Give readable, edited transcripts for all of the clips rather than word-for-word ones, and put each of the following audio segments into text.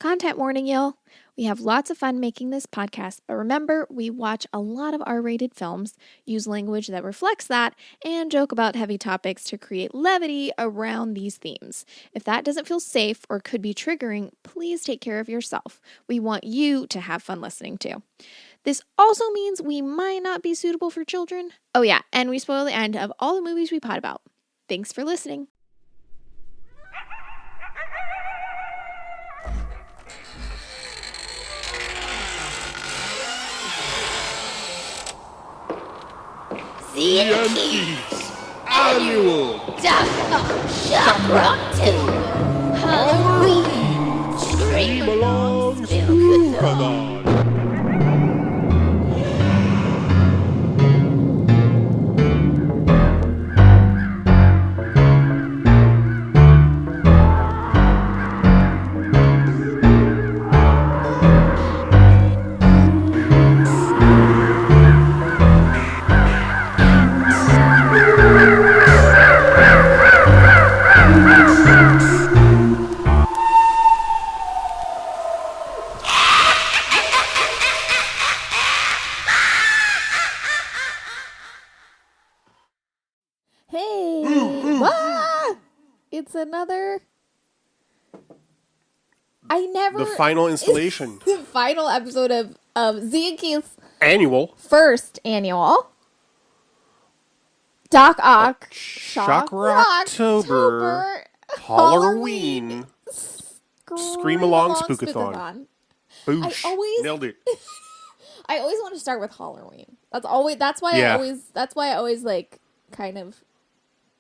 Content warning, y'all. We have lots of fun making this podcast, but remember, we watch a lot of R-rated films, use language that reflects that, and joke about heavy topics to create levity around these themes. If that doesn't feel safe or could be triggering, please take care of yourself. We want you to have fun listening too. This also means we might not be suitable for children. Oh yeah, and we spoil the end of all the movies we pod about. Thanks for listening. Yankees Annual DocOctShockRocktober Holler-ween Stream Along Spook-a-thon. It's another... The final installation. The final episode of Z and Keith's Annual first annual DocOctShockRocktober Holler-ween Scream Along Spook-a-thon. Boosh. Nailed it. I always want to start with Hollerween. That's why I always like kind of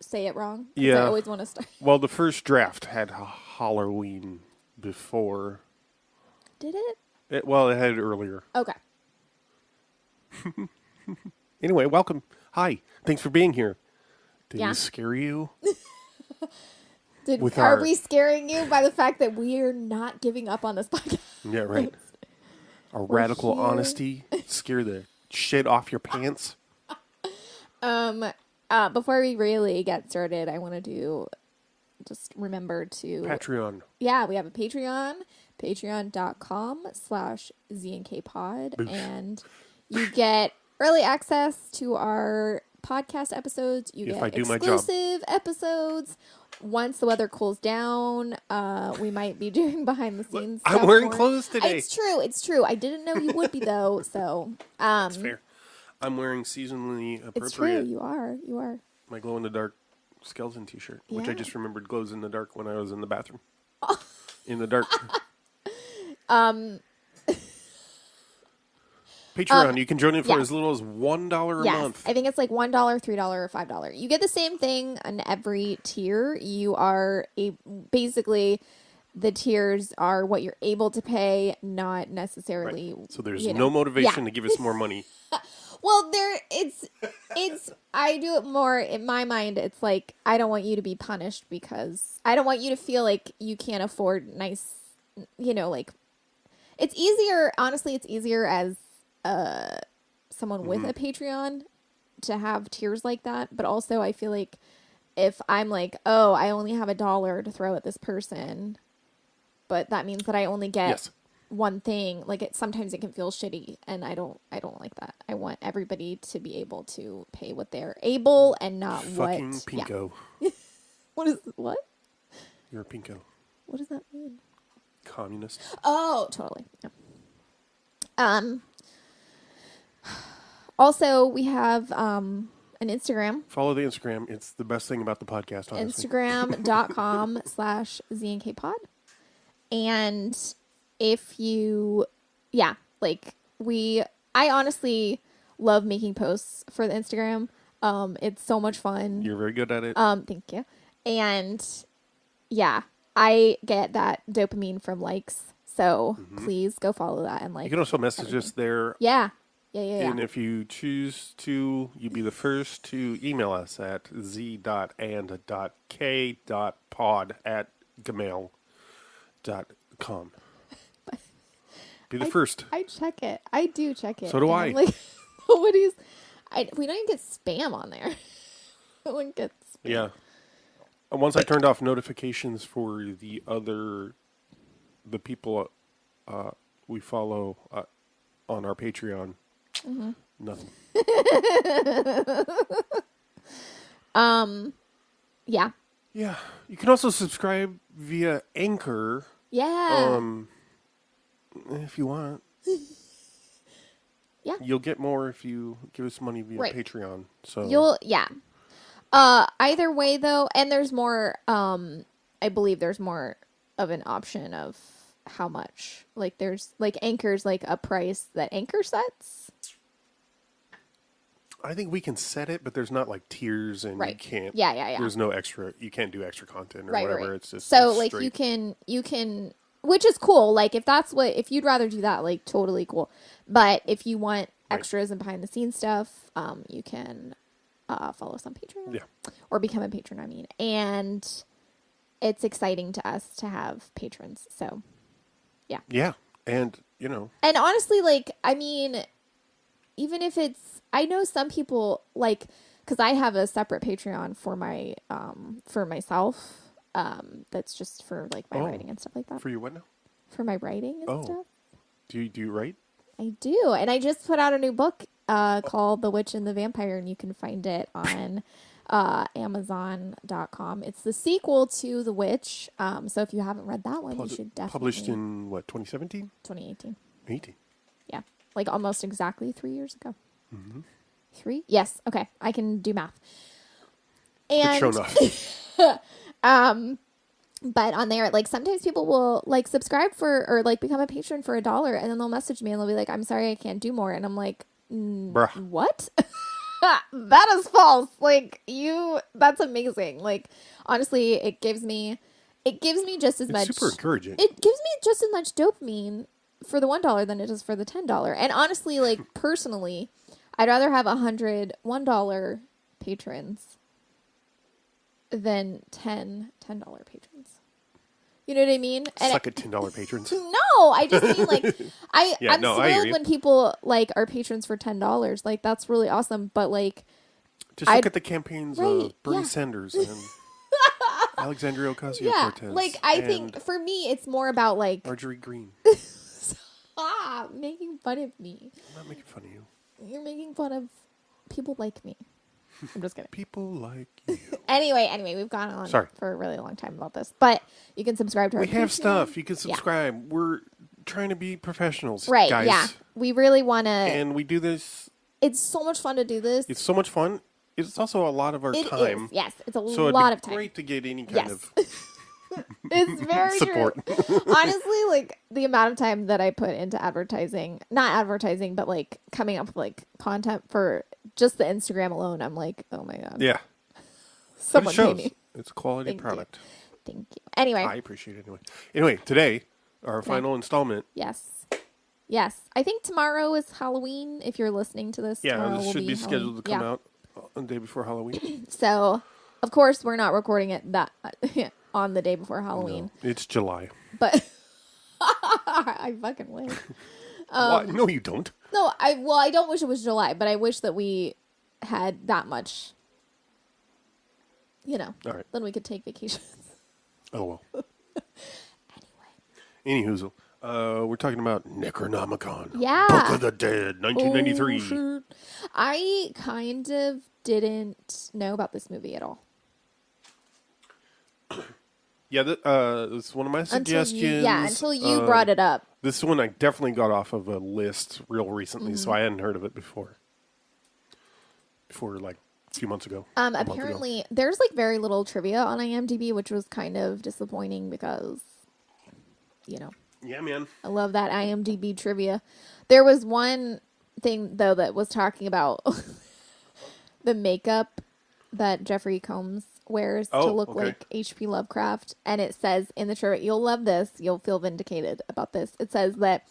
say it wrong. Yeah. I always want to start. Well, the first draft had Holler-ween before. Did it? It had it earlier. Okay. Anyway, welcome. Hi. Thanks for being here. Did Yeah. we scare you? Are we scaring you by the fact that we are not giving up on this podcast? Yeah, right. Our radical here. honesty scare the shit off your pants. Before we really get started, I want to just remember to... Patreon. Yeah, we have a Patreon, patreon.com/ZNKpod, Boosh. and you get early access to our podcast episodes. You If get I do my job. exclusive episodes. Once the weather cools down, we might be doing behind the scenes. I'm wearing clothes today. It's true. I didn't know you would be though, so That's fair. I'm wearing seasonally appropriate. it's true. You are. My glow in the dark skeleton t-shirt, which I Yeah. just remembered glows in the dark when I was in the bathroom. In the dark. Patreon, you can join in for yeah. as little as $1 a Yes, month. I think it's like $1, $3, or $5. You get the same thing on every tier. You are basically the tiers are what you're able to pay, not necessarily. Right. So there's you no know. motivation Yeah. to give us more money. Well, it's. I do it more in my mind. It's like I don't want you to be punished because I don't want you to feel like you can't afford nice. Like it's easier. Honestly, it's easier as someone with a Patreon to have tiers like that. But also, I feel like if I'm like, oh, I only have $1 to throw at this person, but that means that I only get. Yes. One thing, like sometimes it can feel shitty, and I don't like that. I want everybody to be able to pay what they're able and not Fucking what. pinko. Yeah. What? You're a pinko. What does that mean? Communist. Oh, totally. Yeah. Also, we have an Instagram. Follow the Instagram. It's the best thing about the podcast, honestly. Instagram.com/ZNKpod. And if you, I honestly love making posts for the Instagram. It's so much fun. You're very good at it. Thank you. And yeah, I get that dopamine from likes. So please go follow that and like. You can also message us there. Yeah. And if you choose to, you'll be the first to email us at z.and.k.pod@gmail.com. Be the first. I check it. I do check it. So do and I. I'm like, nobody's. We don't even get spam on there. No one gets spam. Yeah. And once I turned off notifications for the other the people we follow on our Patreon, nothing. Yeah. Yeah. You can also subscribe via Anchor. Yeah. If you want. Yeah. You'll get more if you give us money via Right. Patreon. So Yeah. Either way though, and there's more, I believe there's more of an option of how much. Like there's, like Anchor's like a price that Anchor sets. I think we can set it, but there's not like tiers and Right. you can't. Yeah. There's no extra, you can't do extra content or Right. whatever. It's just so it's like straight. you can, which is cool. Like if you'd rather do that, like totally cool. But if you want extras and behind the scenes stuff, you can follow us on Patreon. Yeah. Or become a patron, I mean. And it's exciting to us to have patrons. So, yeah. Yeah. And, you know. And honestly, like, I mean, even if it's, I know some people, like, because I have a separate Patreon for my, for myself, that's just for, like, my writing and stuff like that. For you what now? For my writing and stuff. Do you write? I do. And I just put out a new book called The Witch and the Vampire, and you can find it on Amazon.com. It's the sequel to The Witch. So if you haven't read that one, you should definitely. Published in, what, 2017? 2018. 18. Yeah. Like almost exactly 3 years ago. Mm-hmm. 3? Yes. Okay. I can do math. And And but on there, like sometimes people will like subscribe for or like become a patron for $1, and then they'll message me and they'll be like, "I'm sorry, I can't do more," and I'm like, Bruh. "What?" That is false. Like that's amazing. Like honestly, it gives me just as much. Super encouraging. It gives me just as much dopamine for the $1 than it does for the $10. And honestly, like personally, I'd rather have 100 $1 patrons than $10 patrons. You know what I mean? And Suck at $10 patrons. no, I just mean like I'm I hear thrilled you. when people like are patrons for $10. Like that's really awesome. But like, Just look at the campaigns of Bernie yeah. Sanders and Alexandria Ocasio-Cortez. like I think for me it's more about like Marjorie Green. stop making fun of me. I'm not making fun of you. You're making fun of people like me. I'm just kidding. People like you. Anyway, we've gone on for a really long time about this, but you can subscribe to our We have Patreon. stuff. You can subscribe. We're trying to be professionals, Right, guys. yeah. We really want to. And we do this. It's so much fun to do this. It's so much fun. It's also a lot of our time. Is, yes. It's a So lot it'd of be time. great to get any kind of It's very support. true. Honestly, like the amount of time that I put into advertising, not advertising, but like coming up with like content for just the Instagram alone, I'm like, oh my God. Yeah. Someone But it pay shows. me. It's a quality Thank you. product. Thank you. Anyway. I appreciate it anyway. Anyway, today, our final installment. Yes. Yes. I think tomorrow is Halloween. If you're listening to this, Yeah, tomorrow this will should be scheduled to come yeah. out on the day before Halloween. So, of course, we're not recording it that on the day before Halloween. No, it's July. But I fucking wish. Why? No, you don't. No, I don't wish it was July, but I wish that we had that much. You know, All right. then we could take vacations. Oh, well. Anyway. Anywhoozle. We're talking about Necronomicon. Yeah. Book of the Dead, 1993. Oh, shoot. I kind of didn't know about this movie at all. Yeah, this is one of my suggestions. Until you brought it up. This one I definitely got off of a list real recently, so I hadn't heard of it before. Before, like, a few months ago. Apparently, there's, like, very little trivia on IMDb, which was kind of disappointing because, you know. Yeah, man. I love that IMDb trivia. There was one thing, though, that was talking about the makeup that Jeffrey Combs wears to look like H.P. Lovecraft. And it says in the trivia, you'll love this. You'll feel vindicated about this. It says that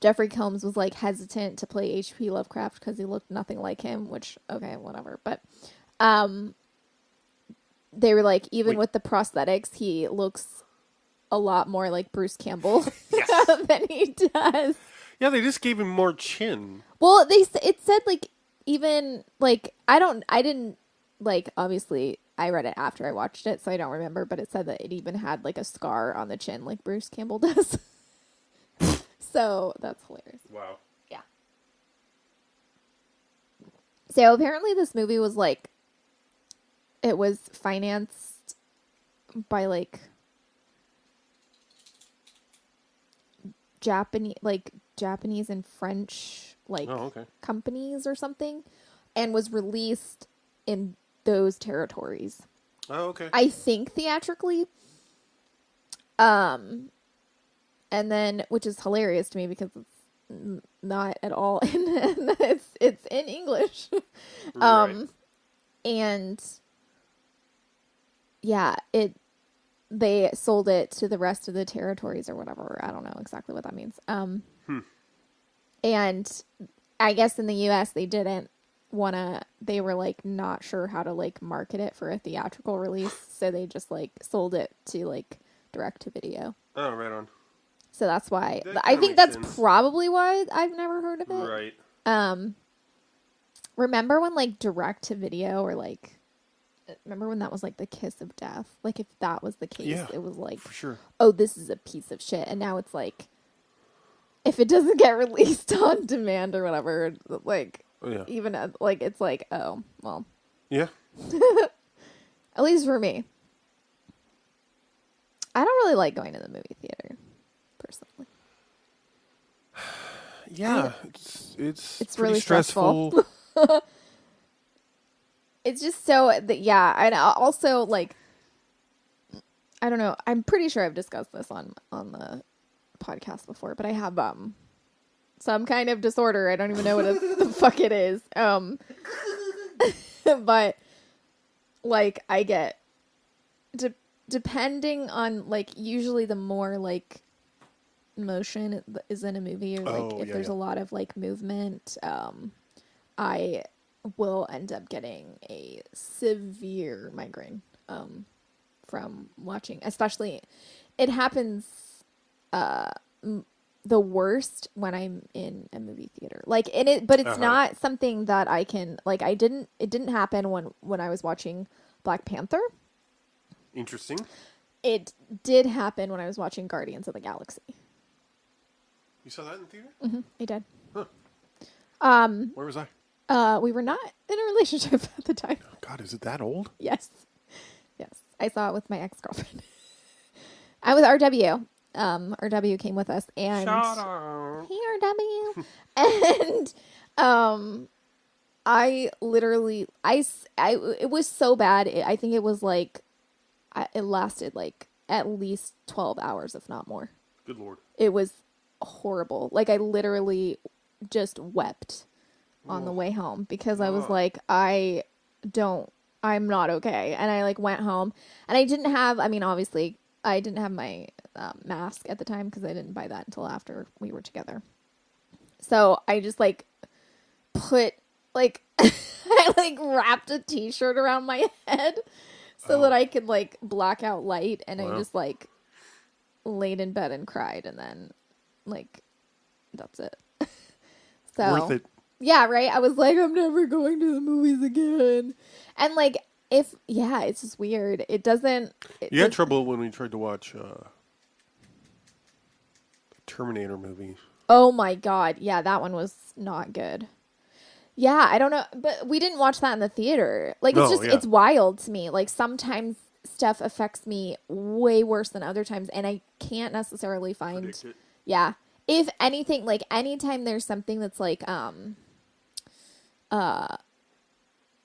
Jeffrey Combs was, like, hesitant to play H.P. Lovecraft because he looked nothing like him, which, okay, whatever. But they were like, even with the prosthetics, he looks a lot more like Bruce Campbell than he does. Yeah, they just gave him more chin. Well, it said like even like I didn't like obviously I read it after I watched it, so I don't remember, but it said that it even had like a scar on the chin like Bruce Campbell does. So that's hilarious. Wow. Yeah. So apparently this movie was like, it was financed by like Japanese and French companies or something, and was released in those territories. Oh, okay. I think theatrically. And then, which is hilarious to me because it's not at all it's in English. Right. And yeah, they sold it to the rest of the territories or whatever. I don't know exactly what that means. And I guess in the US they didn't they were like not sure how to like market it for a theatrical release, so they just like sold it to like direct to video. Oh, right on. So that's why That I kinda think makes that's sense. probably why I've never heard of it. Right. Remember when like direct to video or like remember when that was like the kiss of death? Like if that was the case, Yeah, it was like, for sure. oh, this is a piece of shit. And now it's like, if it doesn't get released on demand or whatever, like even like it's like, oh, well, Yeah. at least for me. I don't really like going to the movie theater, personally. Yeah, it's pretty really stressful. It's just so yeah, and also like I don't know. I'm pretty sure I've discussed this on the podcast before, but I have some kind of disorder. I don't even know what the fuck it is. But like I get depending on like usually the more like motion is in a movie or like if there's a lot of like movement, I will end up getting a severe migraine from watching, especially it happens the worst when I'm in a movie theater, like in it, but it's not something that I can like it didn't happen when I was watching Black Panther. Interesting. It did happen when I was watching Guardians of the Galaxy. You saw that in the theater? Mm-hmm, I did. Huh. Where was I? We were not in a relationship at the time. Oh, God, is it that old? Yes. I saw it with my ex-girlfriend. I was RW. RW came with us, and Shout out. hey RW, and I literally it was so bad. I think it was like it lasted like at least 12 hours, if not more. Good Lord. It was horrible. Like I literally just wept on the way home because I was like, I'm not okay. And I like went home and I didn't have, obviously I didn't have my mask at the time because I didn't buy that until after we were together. So I just like put like, I like wrapped a t-shirt around my head so that I could like block out light. And I just like laid in bed and cried. And then like, that's it. So worth it. Yeah, right? I was like, I'm never going to the movies again. And like, it's just weird. It doesn't... You had trouble when we tried to watch the Terminator movie. Oh my God. Yeah, that one was not good. Yeah, I don't know. But we didn't watch that in the theater. Like, it's wild to me. Like, sometimes stuff affects me way worse than other times. And I can't necessarily find... Predict it. Yeah. If anything, like, anytime there's something that's like,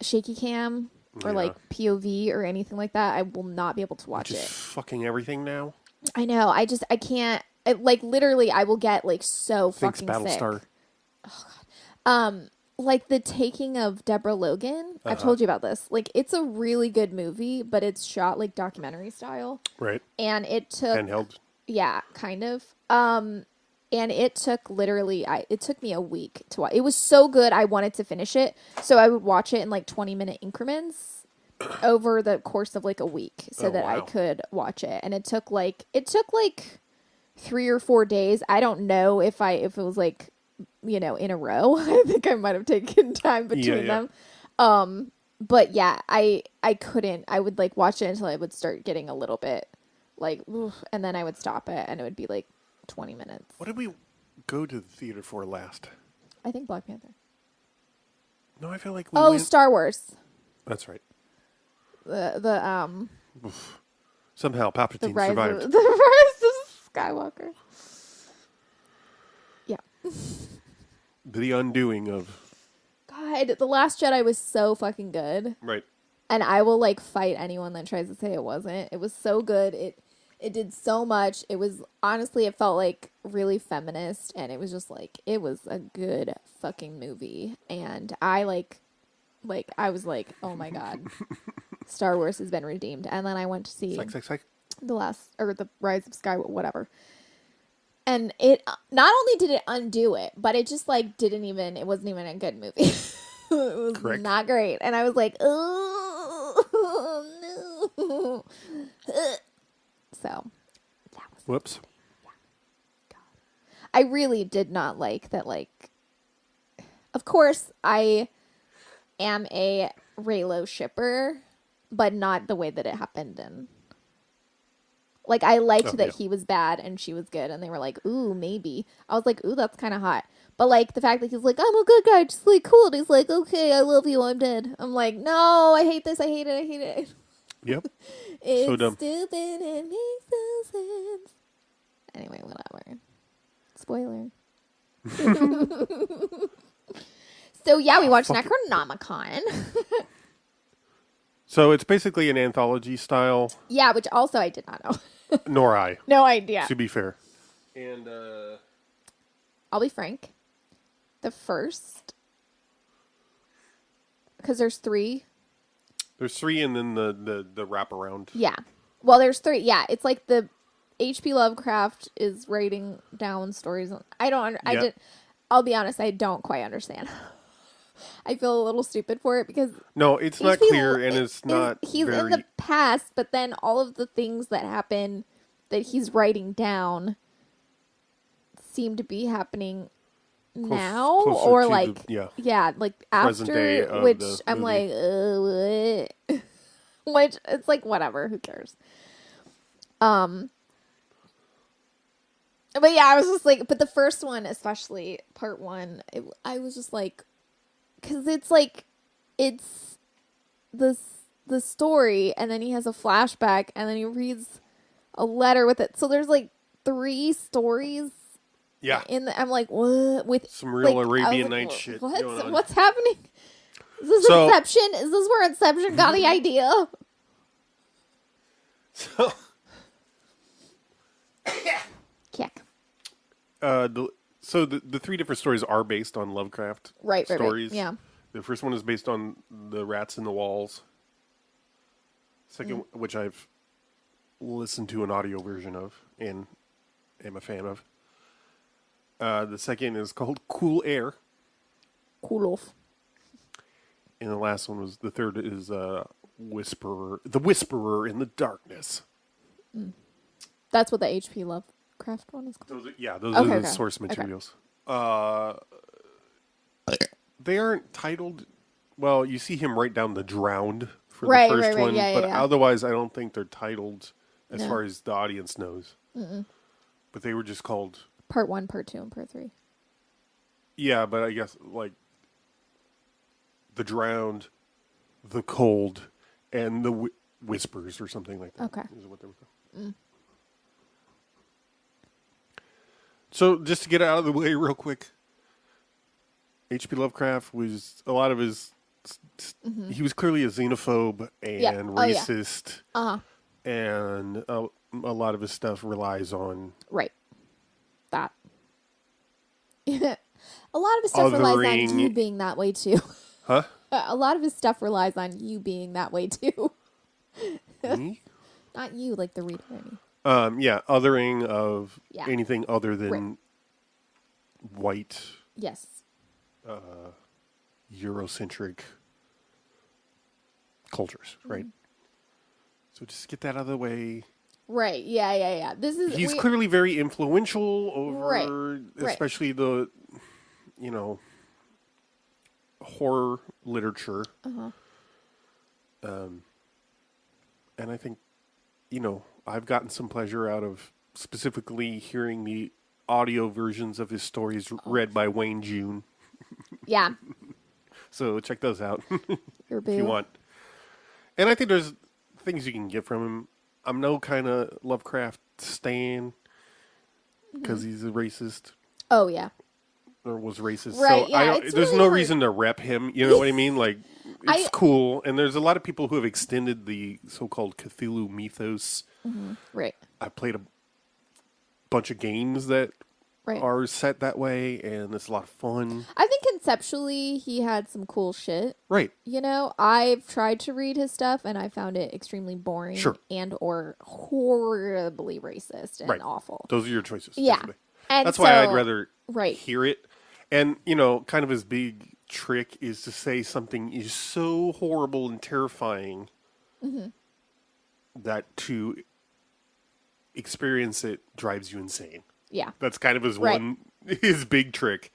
shaky cam or like POV or anything like that, I will not be able to watch Just it. Fucking everything now. I know. I can't. Like literally, I will get like so fucking sick. Battlestar. Oh God. Like the taking of Deborah Logan. I've told you about this. Like it's a really good movie, but it's shot like documentary style. Right. And it took handheld. Yeah, kind of. And it took literally, it took me a week to watch. It was so good, I wanted to finish it. So I would watch it in like 20-minute increments over the course of like a week so that I could watch it. And it took like 3 or 4 days. I don't know if it was like, in a row. I think I might have taken time between them. But yeah, I couldn't. I would like watch it until I would start getting a little bit like, oof, and then I would stop it and it would be like 20 minutes. What did we go to the theater for last? I think Black Panther. No, I feel like we Oh, went. Star Wars. That's right. The Oof. Somehow Palpatine rise survived. of, the rise of Skywalker. Yeah. The undoing of. God, The Last Jedi was so fucking good. Right. And I will like fight anyone that tries to say it wasn't. It was so good. It did so much. It was honestly, it felt like really feminist, and it was just like it was a good fucking movie. And I I was like, oh my god, Star Wars has been redeemed. And then I went to see the Rise of Skywalker, whatever. And it not only did it undo it, but it just like it wasn't even a good movie. It was Correct. not great. And I was like, oh no. So that was Whoops. God. I really did not like that, like, of course I am a Raylo shipper, but not the way that it happened. And like, I liked that he was bad and she was good, and they were like, ooh, maybe. I was like, ooh, that's kind of hot. But like the fact that he's like, I'm a good guy, just like cool. And he's like, okay, I love you, I'm dead. I'm like, no, I hate this, I hate it, I hate it. Yep. It's so dumb. stupid, it makes no sense. Anyway, whatever. Spoiler. So yeah, we watched Necronomicon. So it's basically an anthology style. Yeah, which also I did not know. Nor I. No idea. To be fair. And I'll be frank. The first, because there's 3. there's 3, and then the wraparound. Yeah. Well, there's 3. Yeah, it's like the H.P. Lovecraft is writing down stories. I'll be honest, I don't quite understand. I feel a little stupid for it because No, it's not clear, and it's not. He's in the past, but then all of the things that happen that he's writing down seem to be happening now, or like like after, which I'm like, what? Which it's like whatever, who cares? But yeah, I was just like, but the first one, especially part 1, I was just like, because it's like, it's the story, and then he has a flashback, and then he reads a letter with it. So there's like 3 stories. Yeah. I'm like, what? With some real like, Arabian Nights shit going on. What's happening? Is this Inception? Is this where Inception got the idea? So. Kick. The 3 different stories are based on Lovecraft stories. Right. Yeah. The first one is based on the rats in the walls. Second, which I've listened to an audio version of and am a fan of. The second is called Cool Air. Cool off. And the third is Whisperer. The Whisperer in the Darkness. That's what the H.P. Lovecraft one is called? Those are the source materials. Okay. They aren't titled. Well, you see him write down the Drowned for the first one, but otherwise I don't think they're titled as far as the audience knows. Mm-mm. But they were just called Part 1, Part 2, and Part 3. Yeah, but I guess like the Drowned, the Cold, and the Whispers or something like that. Okay. Is what they were called. So just to get out of the way real quick, H.P. Lovecraft was a lot of his. He was clearly a xenophobe and racist, and a lot of his stuff relies on that. A lot of his stuff relies on you being that way too. Huh? A lot of his stuff relies on you being that way too. Me? Not you, like the reader. Othering of anything other than white. Yes. Eurocentric cultures, right? So just get that out of the way. Right. Yeah. He's clearly very influential over, especially the, horror literature. And I think, I've gotten some pleasure out of specifically hearing the audio versions of his stories read by Wayne June. Yeah. So check those out Your if you want. And I think there's things you can get from him. I'm no kind of Lovecraft stan because he's a racist. Oh, yeah. Or was racist. Right, so yeah, there's really no hard. reason to rep him. You know what I mean? Like, it's cool. And there's a lot of people who have extended the so-called Cthulhu mythos. Mm-hmm. Right. I played a bunch of games that are set that way, and it's a lot of fun. I think conceptually he had some cool shit. Right. You know, I've tried to read his stuff, and I found it extremely boring and or horribly racist and awful. Those are your choices. Yeah. And that's why I'd rather hear it. And, kind of his big trick is to say something is so horrible and terrifying that to experience it drives you insane. Yeah. That's kind of his big trick.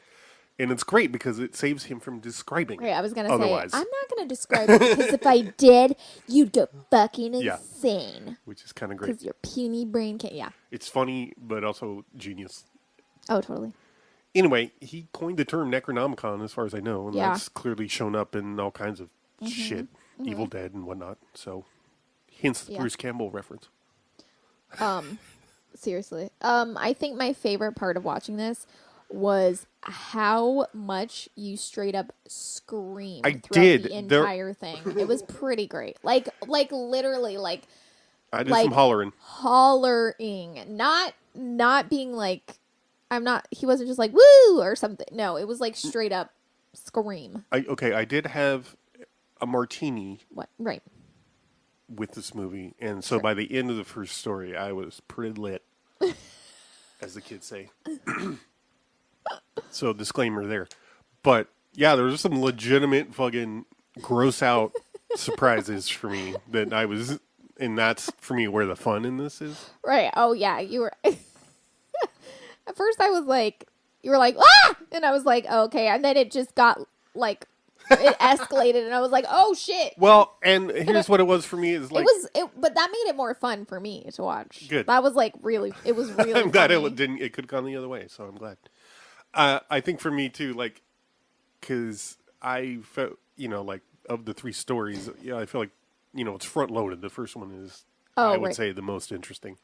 And it's great because it saves him from describing it. I was going to say, I'm not going to describe it because if I did, you'd go fucking insane. Which is kind of great. Because your puny brain can't, It's funny, but also genius. Oh, totally. Anyway, he coined the term Necronomicon, as far as I know, and that's clearly shown up in all kinds of shit, Evil Dead and whatnot. So, hence the Bruce Campbell reference. Seriously. I think my favorite part of watching this was how much you straight up screamed throughout the entire thing. It was pretty great. Like literally, I did some hollering. Hollering. Not being like, he wasn't just like, woo, or something. No, it was like straight up scream. I did have a martini. What? Right. With this movie. And so by the end of the first story, I was pretty lit, as the kids say. So disclaimer there. But yeah, there was some legitimate fucking gross out surprises for me that I was, and that's for me where the fun in this is. Right. Oh yeah. You were, at first I was like, you were like, ah! And I was like, oh, okay. And then it just got like, it escalated and I was like, oh shit. Well, and here's what it was for me is like, but that made it more fun for me to watch. Good. That was like really, it was really I'm glad funny. it could have gone the other way. So I'm glad. I think for me too, like, cause I felt, like of the three stories, I feel like, it's front loaded. The first one is, I would say the most interesting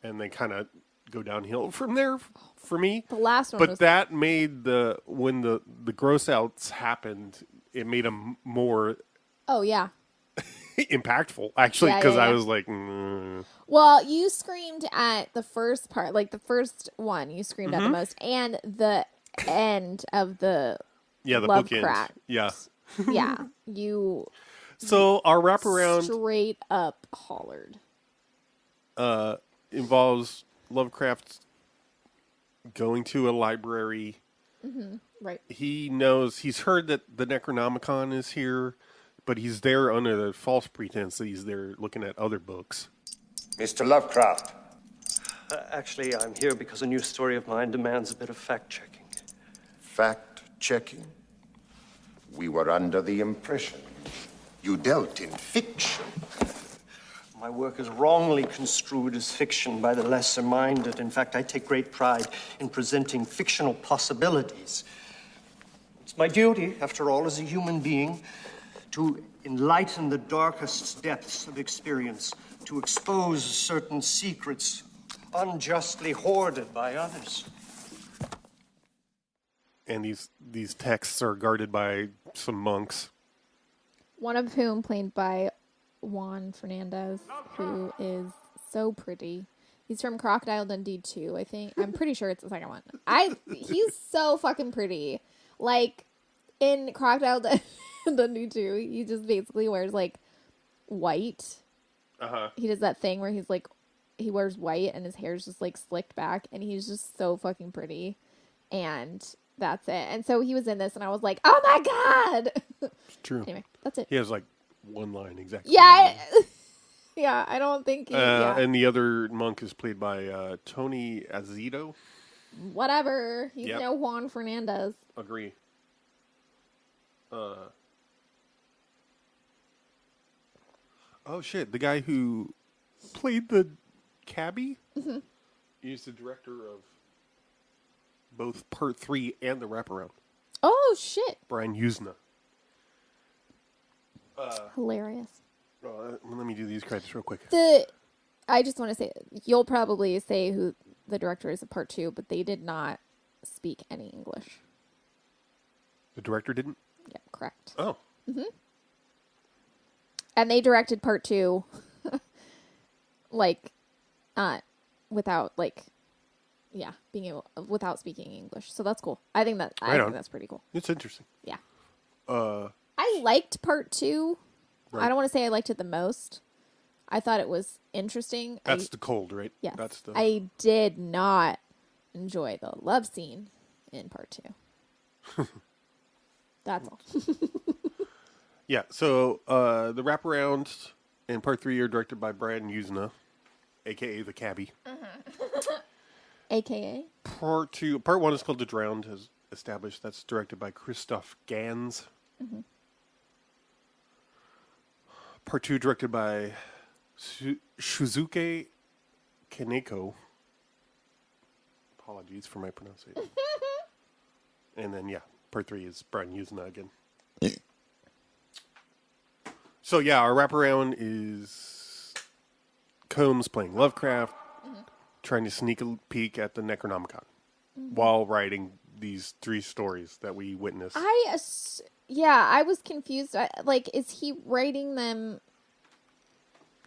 and they kind of go downhill from there for me. The last one that made when the gross outs happened, it made them more impactful actually because I was like well, you screamed at the first part, like the first one you screamed at the most, and the end of the Lovecraft. Yeah you so our wraparound straight up hollered involves Lovecraft going to a library. Right. He's heard that the Necronomicon is here, but he's there under the false pretense that he's there looking at other books. Mr. Lovecraft. Actually, I'm here because a new story of mine demands a bit of fact-checking. Fact-checking? We were under the impression you dealt in fiction. My work is wrongly construed as fiction by the lesser-minded. In fact, I take great pride in presenting fictional possibilities. It's my duty, after all, as a human being, to enlighten the darkest depths of experience, to expose certain secrets unjustly hoarded by others. And these texts are guarded by some monks. One of whom played by Juan Fernandez, who is so pretty. He's from Crocodile Dundee 2, I think. I'm pretty sure it's the second one. He's so fucking pretty. Like, in Crocodile Dundee 2, he just basically wears, like, white. Uh-huh. He does that thing where he's, like, he wears white and his hair's just, like, slicked back. And he's just so fucking pretty. And that's it. And so he was in this, and I was like, oh, my God! It's true. Anyway, that's it. He has, like, one line exactly. Yeah. Yeah, I don't think And the other monk is played by Tony Azedo. Whatever. He's no Juan Fernandez. Agree. Oh, shit. The guy who played the cabbie? Mm-hmm. He's the director of both Part 3 and the wraparound. Oh, shit. Brian Usna. Hilarious. Let me do these credits real quick. I just want to say, you'll probably say who the director is of Part 2, but they did not speak any English. The director didn't? Yeah, correct. Oh. Mm-hmm. And they directed Part 2, without, without speaking English. So that's cool. I think that's pretty cool. It's interesting. Yeah. I liked Part 2. Right. I don't want to say I liked it the most. I thought it was interesting. That's the cold, right? Yes. That's the... I did not enjoy the love scene in Part 2. That's all. Yeah, so the wraparounds in Part 3 are directed by Brian Usna, a.k.a. the Cabbie. A.k.a.? Part 1 is called The Drowned, as established. That's directed by Christoph Gans. Mm-hmm. Part 2 directed by Shuzuke Kaneko. Apologies for my pronunciation. And then, Part 3 is Brian Usna again. So, our wraparound is Combs playing Lovecraft, trying to sneak a peek at the Necronomicon while writing these 3 stories that we witnessed. I was confused. Is he writing them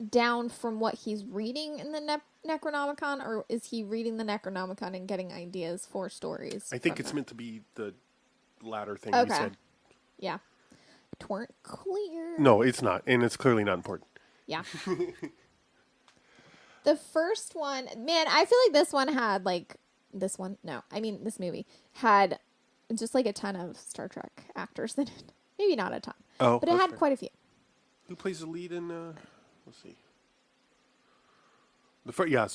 down from what he's reading in the Necronomicon, or is he reading the Necronomicon and getting ideas for stories? I think it's meant to be the latter thing you said. Yeah. Weren't clear. No, it's not, and it's clearly not important. Yeah. The first one, man, I feel like this one had this movie had just a ton of Star Trek actors in it. Maybe not a ton, but it had quite a few. Who plays the lead in? Let's see. So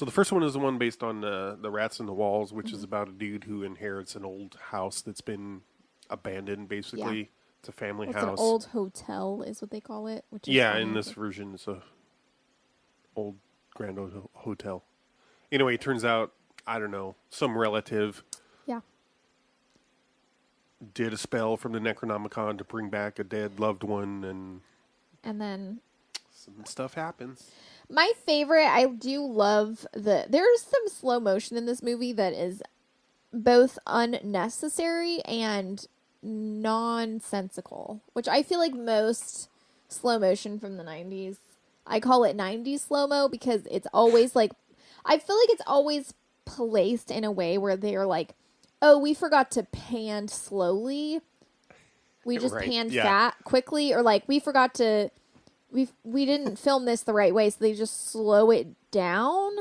the first one is the one based on the Rats in the Walls, which is about a dude who inherits an old house that's been abandoned, basically. Yeah. It's a family house. It's an old hotel, is what they call it. Which is in this version, it's a old grand old hotel. Anyway, it turns out, I don't know, some relative did a spell from the Necronomicon to bring back a dead loved one, and then some stuff happens. My favorite, I do love there's some slow motion in this movie that is both unnecessary and nonsensical, which I feel like most slow motion from the 90s, I call it 90s slow-mo because it's always I feel like it's always placed in a way where they're oh, we forgot to pan slowly. We just panned fat quickly, or we forgot to we didn't film this the right way, so they just slow it down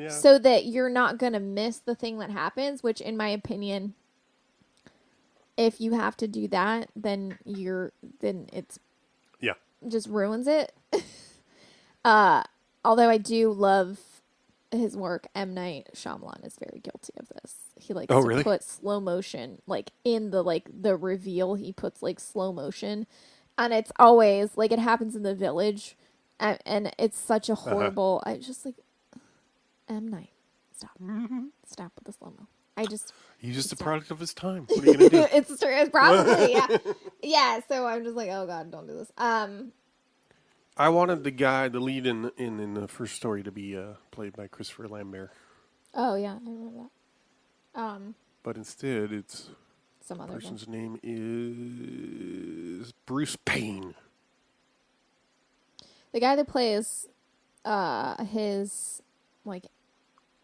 so that you're not going to miss the thing that happens, which in my opinion, if you have to do that, then it's just ruins it. Although I do love his work, M. Night Shyamalan is very guilty of this. He likes to put slow motion in the reveal. He puts slow motion, and it's always it happens in The Village, and it's such a horrible. I just M. Night, stop with the slow mo. He's just a product of his time. What are you gonna do? It's probably yeah. So I'm just oh god, don't do this. I wanted the lead in the first story to be played by Christopher Lambert. Oh yeah, I remember that. But instead, it's some other person's name is Bruce Payne. The guy that plays his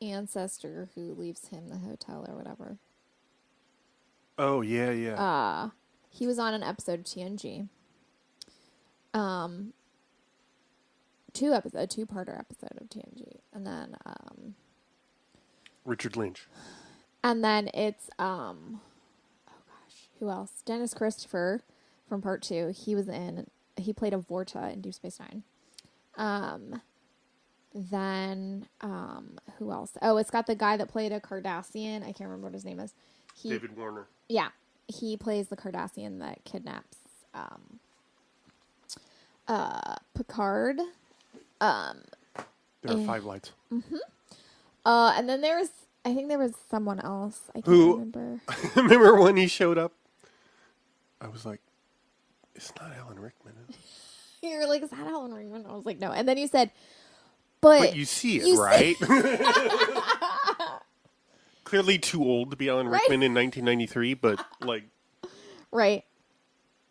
ancestor who leaves him the hotel or whatever. Oh yeah. He was on an episode of TNG. Two-parter episode of TNG, and then Richard Lynch. And then it's who else? Dennis Christopher from Part 2. He played a Vorta in Deep Space Nine. Then who else? Oh, it's got the guy that played a Cardassian. I can't remember what his name is. David Warner. Yeah, he plays the Cardassian that kidnaps Picard. There are 5 lights. Mm-hmm. And then there's I think there was someone else. I can't remember. Remember when he showed up? I was like, it's not Alan Rickman. You were like, is that Alan Rickman? I was like, no. And then you said, but you see it, right? Clearly too old to be Alan Rickman in 1993, but like... Right.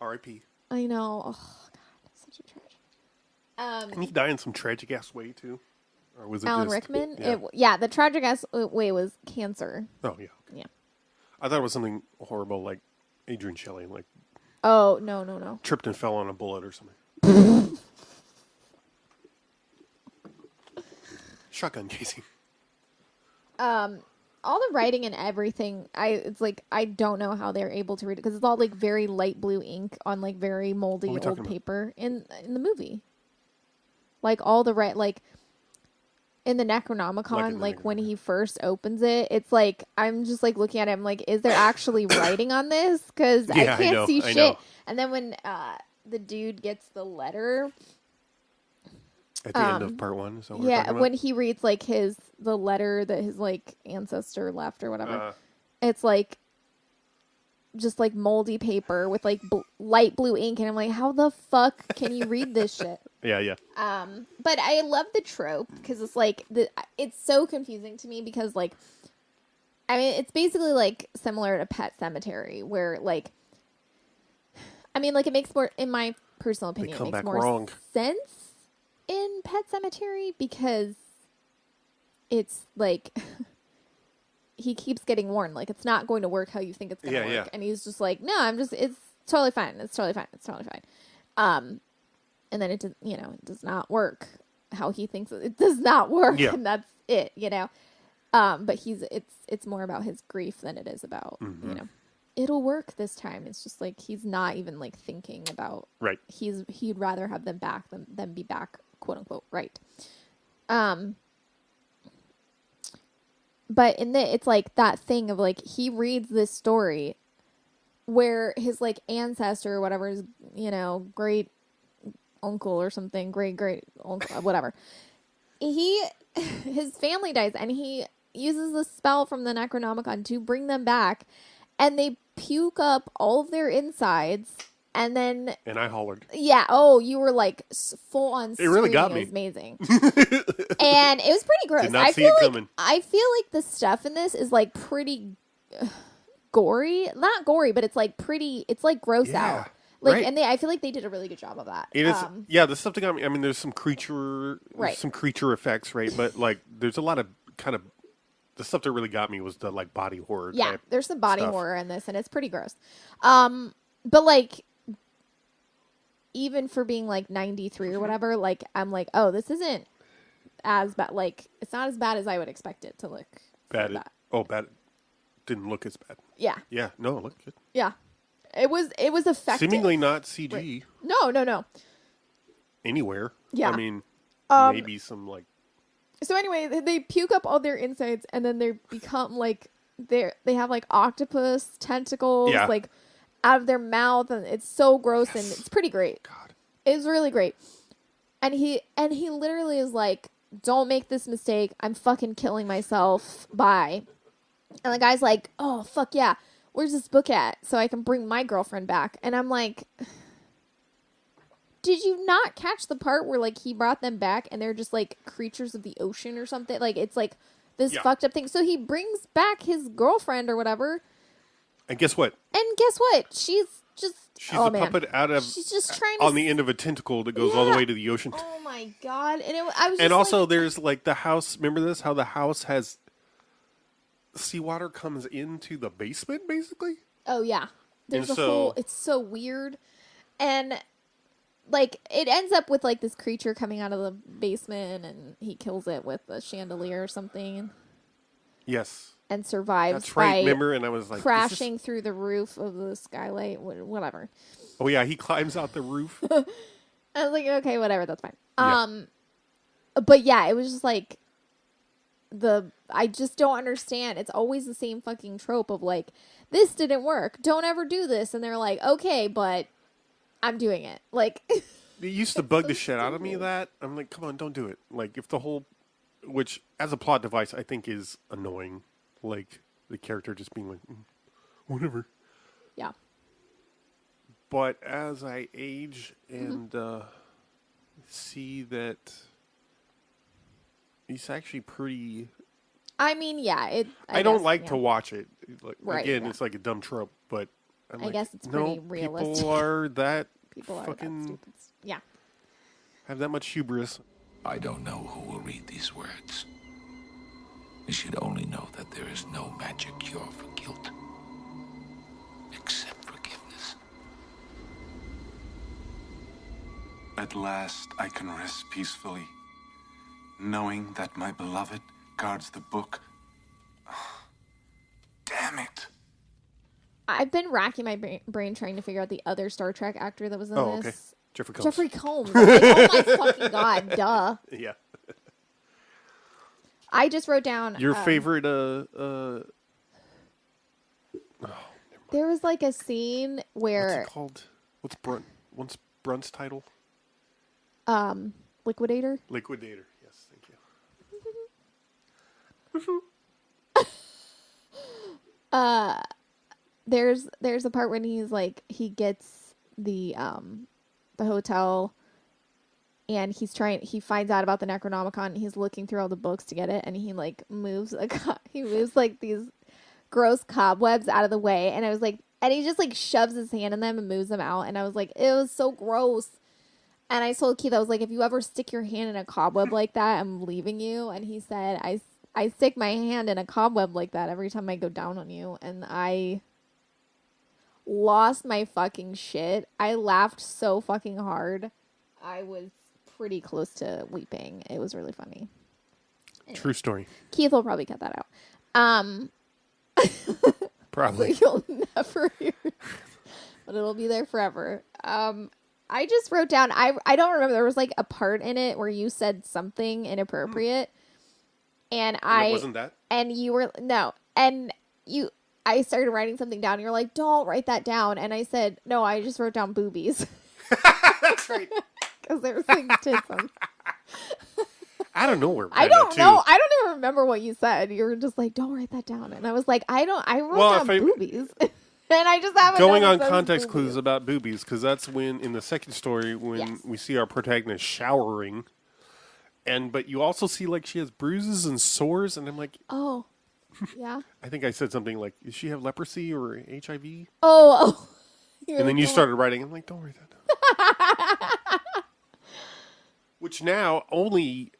R.I.P. I know. Oh, God. Such a tragedy. Didn't he die in some tragic-ass way, too? Or was it Alan Rickman? Yeah, the tragic-ass way was cancer. Oh, yeah. Yeah. I thought it was something horrible, like Adrian Shelley, like... Oh, no. Tripped and fell on a bullet or something. Shotgun casing. All the writing and everything, it's like, I don't know how they're able to read it, because it's all, like, very light blue ink on, like, very moldy old paper in the movie. Like, all the like, in the Necronomicon, like when he first opens it, it's like, I'm just, like, looking at it, I'm like, is there actually writing on this? Because I can't see shit. And then when the dude gets the letter... At the end of part 1? Is that what when he reads, like, the letter that his, like, ancestor left or whatever, it's, like, just, like, moldy paper with, like, light blue ink, and I'm like, how the fuck can you read this shit? Yeah. But I love the trope, because it's, like, it's so confusing to me, because, like, I mean, it's basically, like, similar to Pet Sematary, where, like, I mean, like, it makes more, in my personal opinion, it makes more sense in Pet Sematary, because it's like he keeps getting warned, like, it's not going to work how you think it's going to work. And he's just like, no, it's totally fine. It's totally fine. And then it does not work how he thinks it does not work. Yeah. And that's it, but it's more about his grief than it is about, it'll work this time. It's just like, he's not even, like, thinking about, he'd rather have them back than be back, quote unquote, right. But it's like that thing of, like, he reads this story where his, like, ancestor or whatever, his, great uncle or something, great uncle, whatever, his family dies, and he uses the spell from the Necronomicon to bring them back, and they puke up all of their insides. And I hollered. Yeah. Oh, you were, like, full on. It really got me. It was amazing. And it was pretty gross. Did not see it coming. I feel like the stuff in this is, like, pretty gory. Not gory, but it's, like, pretty. It's, like, gross out. Like, and I feel like they did a really good job of that. It is. Yeah, the stuff that got me. I mean, there's some creature effects, right? But, like, there's a lot of kind of. The stuff that really got me was the, like, body horror. Yeah, there's some body horror in this, and it's pretty gross. But, like, even for being, like, 93 or whatever, like, I'm like, oh, this isn't as bad. Like, it's not as bad as I would expect it to look. Bad. Bad. Didn't look as bad. Yeah. Yeah. No, it looked good. Yeah. It was effective. Seemingly not CG. Right. No. Anywhere. Yeah. I mean, maybe some, like. So anyway, they puke up all their insides, and then they become, like, they have, like, octopus tentacles, like, out of their mouth, and it's so gross, and it's pretty great. God. It's really great. And he literally is like, don't make this mistake. I'm fucking killing myself. Bye. And the guy's like, oh, fuck yeah. Where's this book at? So I can bring my girlfriend back. And I'm like, did you not catch the part where, like, he brought them back and they're just, like, creatures of the ocean or something? Like, it's like this fucked up thing. So he brings back his girlfriend or whatever. And guess what? She's a puppet out of. She's just trying on the end of a tentacle that goes all the way to the ocean. Oh my god! And I was. And also, like, there's, like, the house. Remember this? How the house has seawater comes into the basement, basically. Oh yeah, there's a whole. It's so weird, and, like, it ends up with, like, this creature coming out of the basement, and he kills it with a chandelier or something. Yes. And survives. That's right. Remember, and I was like, crashing through the roof of the skylight, whatever. Oh yeah, he climbs out the roof. I was like, okay, whatever, that's fine. Yeah. But yeah, it was just like I just don't understand. It's always the same fucking trope of, like, this didn't work. Don't ever do this, and they're like, okay, but I'm doing it. Like, it used to bug the shit out of me. That I'm like, come on, don't do it. Like, if the whole, which as a plot device, I think is annoying. like the character just being like, whatever. Yeah. But as I age and see that he's actually pretty... I mean, yeah. I don't like to watch it. Like, right, again, it's like a dumb trope, but I guess it's pretty realistic. People are that People are fucking... that stupid. Yeah. Have that much hubris. I don't know who will read these words. You should only know that there is no magic cure for guilt. Except forgiveness. At last I can rest peacefully, knowing that my beloved guards the book. Damn it. I've been racking my brain trying to figure out the other Star Trek actor that was in this. Okay. Jeffrey Combs. Jeffrey Combs. Like, oh my fucking god, duh. Yeah. I just wrote down... Your favorite, there was like a scene where... What's it called? What's Brunt's title? Liquidator? Liquidator. Yes, thank you. There's a part when he's like, he gets the hotel and he finds out about the Necronomicon and he's looking through all the books to get it and he like moves like these gross cobwebs out of the way and I was like, and he just like shoves his hand in them and moves them out and I was like, it was so gross. And I told Keith, I was like, if you ever stick your hand in a cobweb like that, I'm leaving you. And he said, I stick my hand in a cobweb like that every time I go down on you. And I lost my fucking shit. I laughed so fucking hard. I was pretty close to weeping. It was really funny. Anyway, true story. Keith will probably cut that out. Probably. So you'll never hear it, but it'll be there forever. I just wrote down, I don't remember, there was like a part in it where you said something inappropriate. And it wasn't that? And you were, no. And I started writing something down. You're like, don't write that down. And I said, no, I just wrote down boobies. That's right. Because there was like tits on. I don't know where. I don't know. I don't even remember what you said. You were just like, don't write that down. And I was like, I wrote down boobies. And I just haven't going on context clues about boobies, because that's when in the second story when we see our protagonist showering, but you also see like she has bruises and sores, and I'm like, oh, yeah. I think I said something like, does she have leprosy or HIV? Oh. And then you started writing. I'm like, don't write that down. Which now, only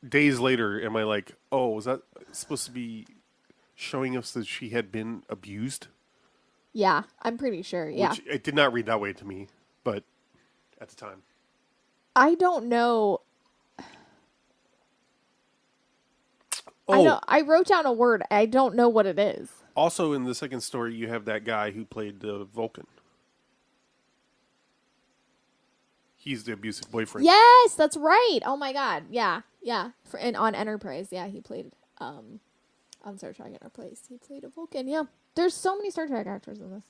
days later, am I like, oh, was that supposed to be showing us that she had been abused? Yeah, I'm pretty sure. Yeah. Which it did not read that way to me, but at the time. I don't know. Oh. I wrote down a word. I don't know what it is. Also, in the second story, you have that guy who played Vulcan. He's the abusive boyfriend. Yes, that's right. Oh my god. Yeah. Yeah. And on Enterprise, yeah, he played on Star Trek Enterprise. He played a Vulcan. Yeah. There's so many Star Trek actors in this.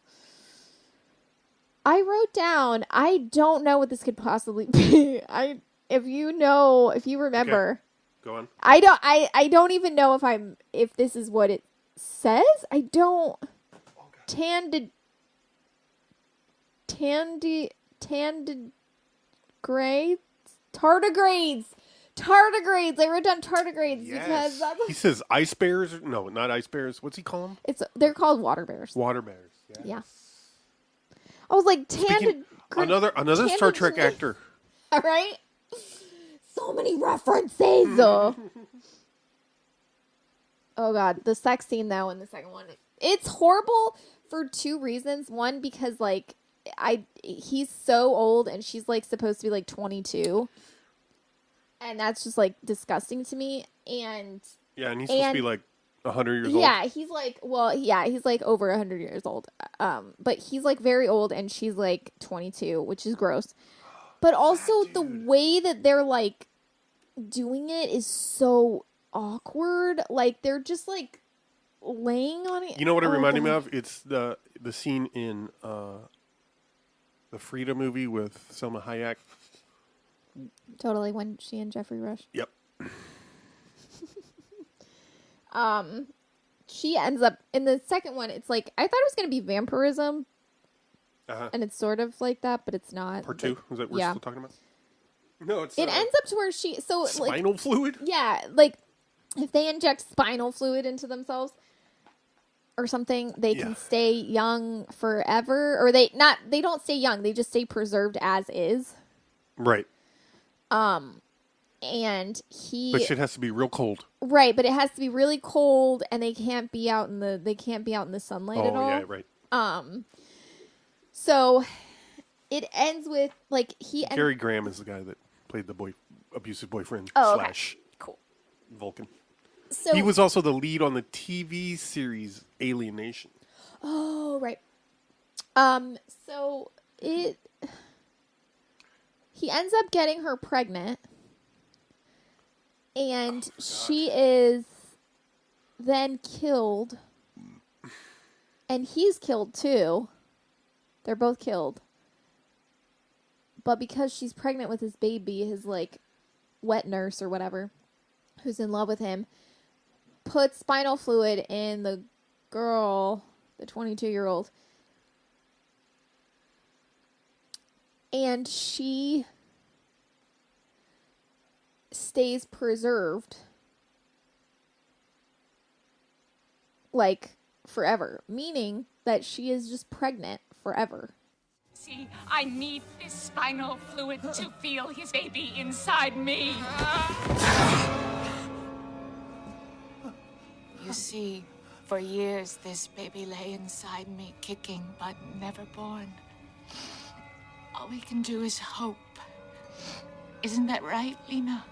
I wrote down, I don't know what this could possibly be. If you remember. Okay. Go on. I don't even know if this is what it says. I don't. Tardigrades. I wrote down tardigrades because that's he says ice bears. No, not ice bears. What's he call them? They're called water bears. Water bears. Yes. Yeah. I was like another Star Trek actor. All right. So many references. Oh god, the sex scene though in the second one, it's horrible for two reasons. One, because like he's so old and she's like supposed to be like 22. And that's just like disgusting to me. And he's supposed to be like 100 years old. Yeah, he's like he's like over 100 years old. But he's like very old and she's like 22, which is gross. But also the way that they're like doing it is so awkward. Like they're just like laying on it. You know what it reminded me of? It's the scene in the Frida movie with Selma Hayek. Totally, when she and Jeffrey Rush. Yep. she ends up in the second one. It's like I thought it was going to be vampirism, and it's sort of like that, but it's not. Part 2 is that we're still talking about? No, it's. It ends up to where spinal fluid. Yeah, like if they inject spinal fluid into themselves or something, they can stay young forever, or they don't stay young. They just stay preserved as is. Right. And but shit has to be real cold. Right, but it has to be really cold, and they can't be out in the sunlight at all. Oh yeah, right. So it ends with like Gary Graham is the guy that played the abusive boyfriend / cool Vulcan. So he was also the lead on the TV series Alienation. Oh right. So he ends up getting her pregnant. And she is then killed. And he's killed too. They're both killed. But because she's pregnant with his baby, his like wet nurse or whatever, who's in love with him, puts spinal fluid in the girl, the 22-year-old. And she stays preserved like forever, meaning that she is just pregnant forever. See, I need this spinal fluid to feel his baby inside me. You see, for years this baby lay inside me, kicking but never born. All we can do is hope. Isn't that right, Lena?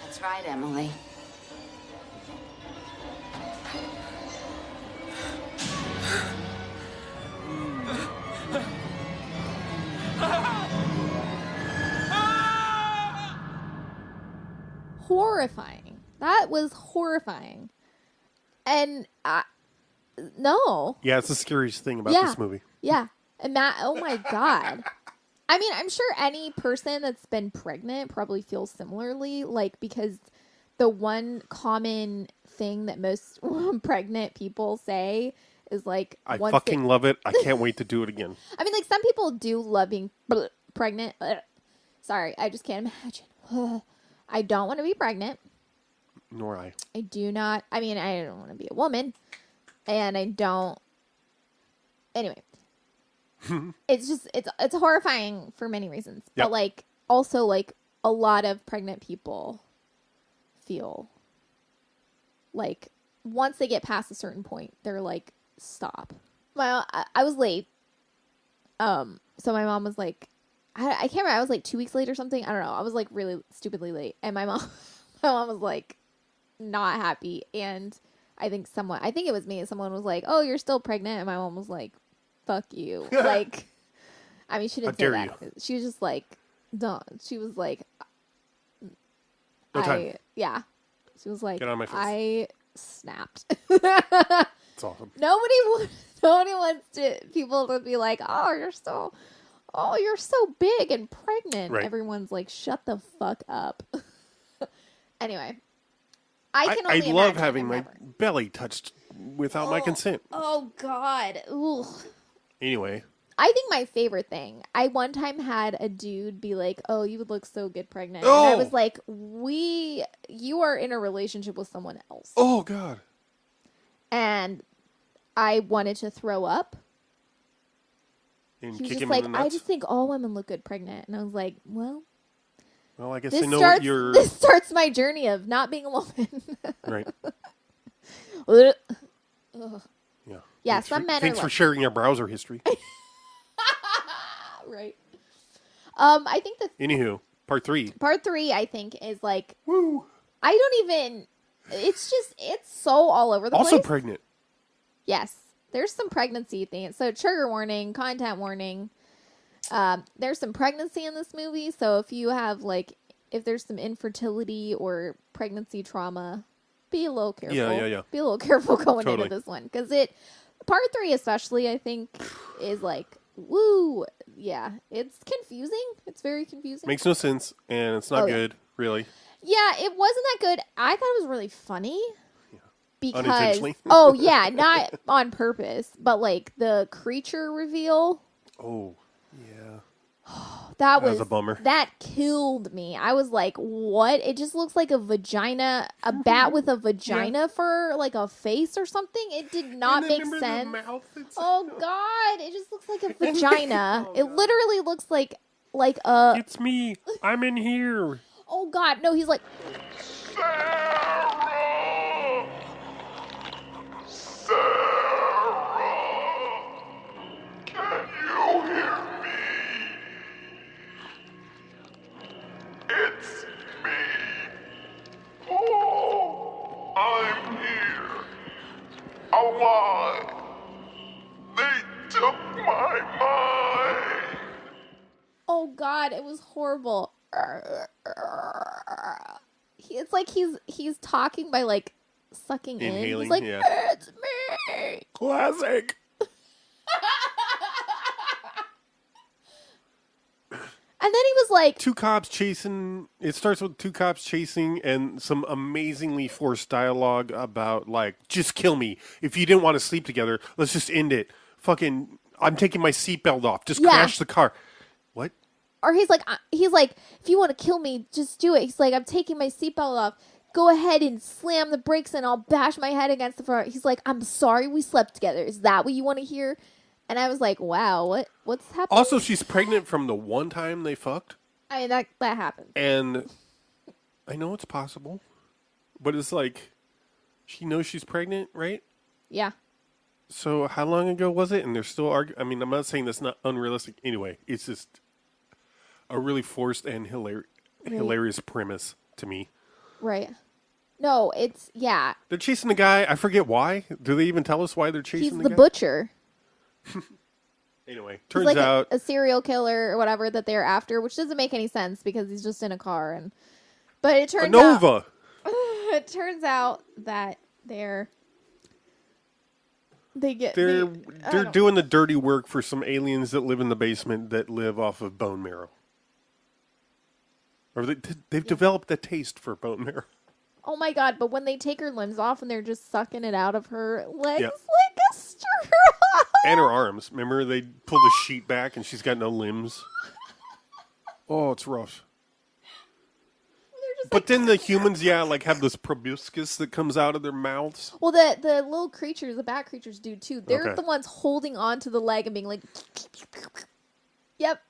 That's right, Emily. Horrifying. That was horrifying. And no. Yeah, it's the scariest thing about this movie. Yeah. And oh my God. I mean, I'm sure any person that's been pregnant probably feels similarly, like, because the one common thing that most pregnant people say is like, I fucking love it. I can't wait to do it again. I mean, like, some people do love being pregnant. Sorry, I just can't imagine. I don't want to be pregnant. Nor I. I do not. I mean, I don't want to be a woman. And I don't. Anyway. It's just, it's horrifying for many reasons. Yep. But, like, also, like, a lot of pregnant people feel like once they get past a certain point, they're like, stop. Well, I was late. So my mom was like, I can't remember. I was like 2 weeks late or something. I don't know. I was like really stupidly late. And my mom was like not happy. And I think it was me. Someone was like, oh, you're still pregnant. And my mom was like, fuck you. Like, I mean, she didn't say that. You. She was just like, don't. She was like, no time. Yeah. She was like, get on my face. I snapped. It's awesome. Nobody wants people to be like, oh, you're so big and pregnant. Right. Everyone's like, shut the fuck up. Anyway, I love having my belly touched without my consent. Oh God. Ugh. Anyway, I think my favorite thing, I one time had a dude be like, oh, you would look so good pregnant. Oh! And I was like, you are in a relationship with someone else. Oh God. And I wanted to throw up. And he was kick just him like, in the nuts? I just think all women look good pregnant. And I was like, well, I guess I know what you're... This starts my journey of not being a woman. Right. Ugh. Yeah. Yeah, some men Thanks for sharing your browser history. Right. I think Anywho, part 3. Part 3, I think, is like... Woo! I don't even... It's so all over the place. Also pregnant. Yes. There's some pregnancy things. So, trigger warning, content warning. There's some pregnancy in this movie. So, if you have, like... If there's some infertility or pregnancy trauma, be a little careful. Yeah. Be a little careful going into this one. Because part 3 especially, I think, is like, woo. Yeah. It's confusing. It's very confusing. Makes no sense. And it's not good, really. Yeah, it wasn't that good. I thought it was really funny. Because unintentionally. Oh yeah, not on purpose, but like the creature reveal. Oh, yeah. That was a bummer. That killed me. I was like, what? It just looks like a vagina, a bat with a vagina for like a face or something. It did not make sense. Oh god, it just looks like a vagina. It literally looks like a It's me. I'm in here. Oh god, no, he's like Can you hear me? It's me. Oh, I'm here. Alive. They took my mind. oh god, it was horrible. It's like he's talking by like sucking in. Inhaling, He's like, yeah. it's me. Classic. And then he was like, Two cops chasing. It starts with two cops chasing and some amazingly forced dialogue about, like, just kill me. If you didn't want to sleep together, let's just end it. Fucking, I'm taking my seatbelt off. Just crash the car. What? or he's like, if you want to kill me, just do it. He's like, I'm taking my seatbelt off. Go ahead and slam the brakes and I'll bash my head against the front. He's like, I'm sorry we slept together. Is that what you want to hear? And I was like, wow, what's happening? Also, she's pregnant from the one time they fucked. I mean, that happened. And I know it's possible, but it's like, she knows she's pregnant, right? Yeah. So how long ago was it? And they're still arguing. I mean, I'm not saying that's not unrealistic. Anyway, it's just a really forced and hilarious premise to me. Right. No, it's, yeah. They're chasing the guy. I forget why. Do they even tell us why they're chasing the guy? He's the butcher. Anyway, turns he's like out a serial killer or whatever that they're after, which doesn't make any sense because he's just in a car. But it turns Nova. It turns out that they're doing the dirty work for some aliens that live in the basement that live off of bone marrow. Or they've developed a taste for bone marrow. Oh my god, but when they take her limbs off and they're just sucking it out of her legs Yep. like a straw. And her arms. Remember, they pull the sheet back and she's got no limbs. Oh, it's rough. But then the humans, have this proboscis that comes out of their mouths. Well, the little creatures, the bat creatures do too. They're Okay. the ones holding on to the leg and being like, yep.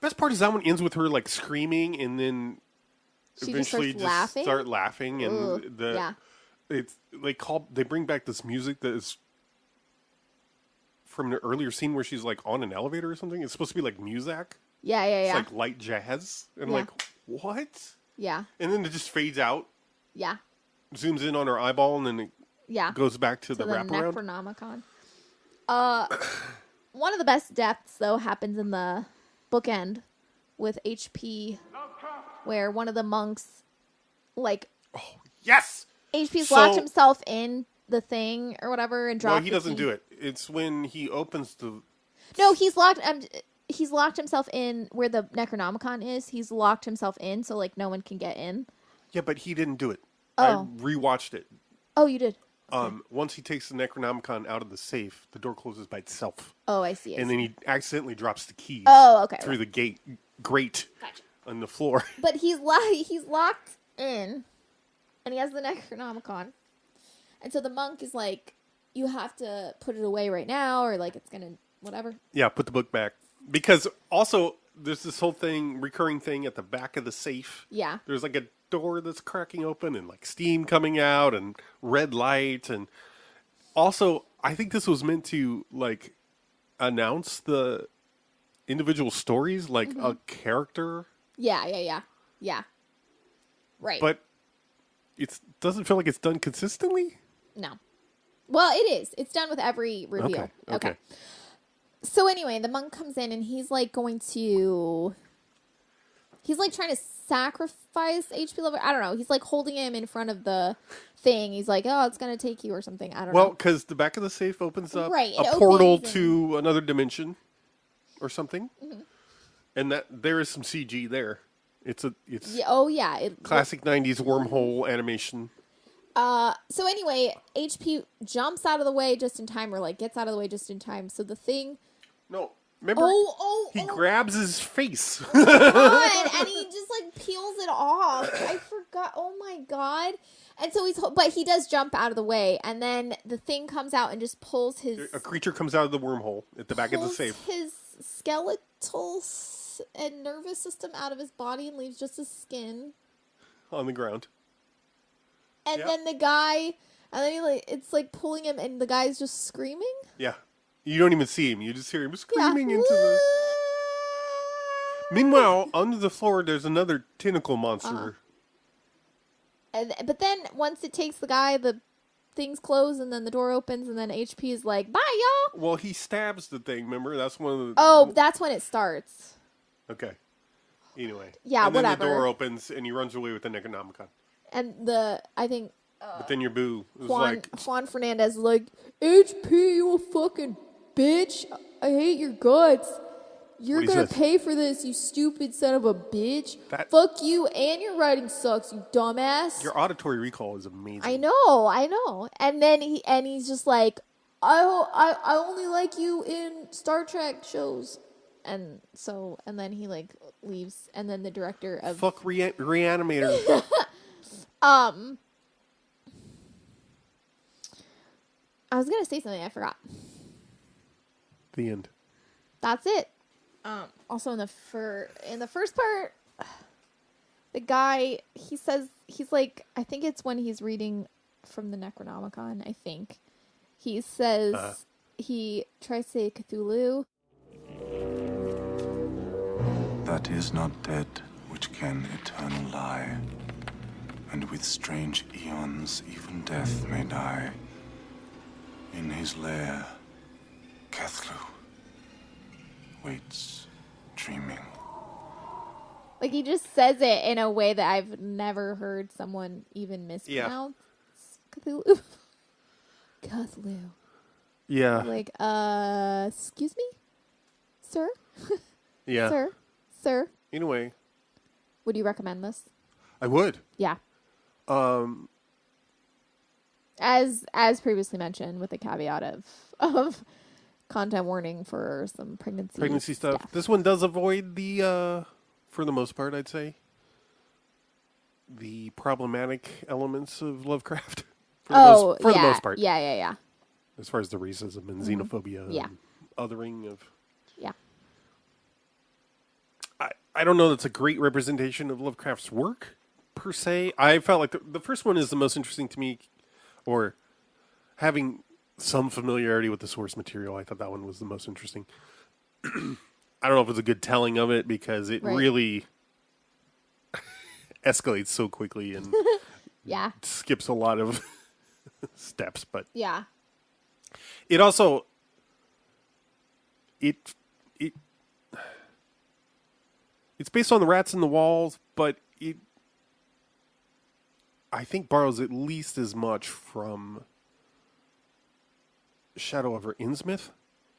Best part is that one ends with her like screaming and then She eventually just laughing? start laughing and Ugh, yeah. they bring back this music that is from the earlier scene where she's like on an elevator or something. It's supposed to be like Muzak. Yeah. It's like light jazz. And I'm Yeah. like, what? Yeah. And then it just fades out, Yeah. zooms in on her eyeball, and then it Yeah. goes back to the wraparound. Necronomicon. One of the best deaths, though, happens in the bookend with HP, where one of the monks, Yes! HP's locked himself in the thing or whatever and dropped. Well, he doesn't do it. It's when he opens the... No, he's locked. He's locked himself in where the Necronomicon is. He's locked himself in, so like no one can get in. Yeah, but he didn't do it. Oh. I rewatched it. Oh, you did. Okay. Once he takes the Necronomicon out of the safe, the door closes by itself. Oh, I see. And then he accidentally drops the keys. Oh, okay. Through the grate on the floor. But he's locked in, and he has the Necronomicon, and so the monk is like, "You have to put it away right now, or like it's gonna whatever." Yeah, put the book back because also there's this whole recurring thing at the back of the safe. Yeah. There's like a door that's cracking open and like steam coming out and red light, and also I think this was meant to like announce the individual stories, like a character. Yeah. Right. But it doesn't feel like it's done consistently. No. Well, it is. It's done with every reveal. Okay. So anyway, the monk comes in and he's like trying to sacrifice HP Lover. I don't know. He's like holding him in front of the thing. He's like, "Oh, it's gonna take you" or something. I don't know. Well, because the back of the safe opens up Right, a portal to another dimension. or something, and that there is some CG there. It's classic 90s wormhole animation. So anyway, HP jumps out of the way just in time, or like gets out of the way just in time. So the thing. No, remember? He grabs his face. Oh my God, and he just like peels it off. I forgot. Oh my God. And so but he does jump out of the way, and then the thing comes out and just pulls his. A creature comes out of the wormhole at the back of the safe. His skeletal and nervous system out of his body and leaves just his skin on the ground. And then the guy, and then it's like pulling him, and the guy's just screaming. Yeah, you don't even see him; you just hear him screaming into the. Meanwhile, under the floor, there's another tentacle monster. But then once it takes the guy, the things close, and then the door opens, and then HP is like, "Bye, y'all." Well, he stabs the thing. Remember, that's one of the. Oh, that's when it starts. Okay. Anyway. Yeah, and then whatever. the door opens, and he runs away with the Necronomicon. And I think. But then your boo was Juan Fernandez is like, HP, you a fucking bitch. I hate your guts. You're gonna pay for this, you stupid son of a bitch. Fuck you, and your writing sucks, you dumbass. Your auditory recall is amazing. I know. And then he's just like, I only like you in Star Trek shows. And then he like leaves, and then the director of fuck Reanimator. I was gonna say something, I forgot. The end. That's it. Also in the first part, the guy, he says, he's like, I think it's when he's reading from the Necronomicon, I think. He says, he tries to say Cthulhu. That is not dead which can eternal lie, and with strange eons even death may die. In his lair, Cthulhu waits, dreaming. Like, he just says it in a way that I've never heard someone even mispronounce. Cthulhu. Cthulhu. Yeah. Like, excuse me? Sir? Yeah. Sir? Anyway. Would you recommend this? I would. Yeah. As previously mentioned, with the caveat of content warning for some pregnancy stuff. This one does avoid the, for the most part, I'd say, the problematic elements of Lovecraft. For the most part. Yeah. As far as the racism and xenophobia and othering of... Yeah. I don't know that's a great representation of Lovecraft's work, per se. I felt like the first one is the most interesting to me, or having some familiarity with the source material. I thought that one was the most interesting. I don't know if it's a good telling of it, because it really escalates so quickly and skips a lot of steps. But yeah, it also it's based on the rats in the walls, but I think borrows at least as much from Shadow over Innsmouth,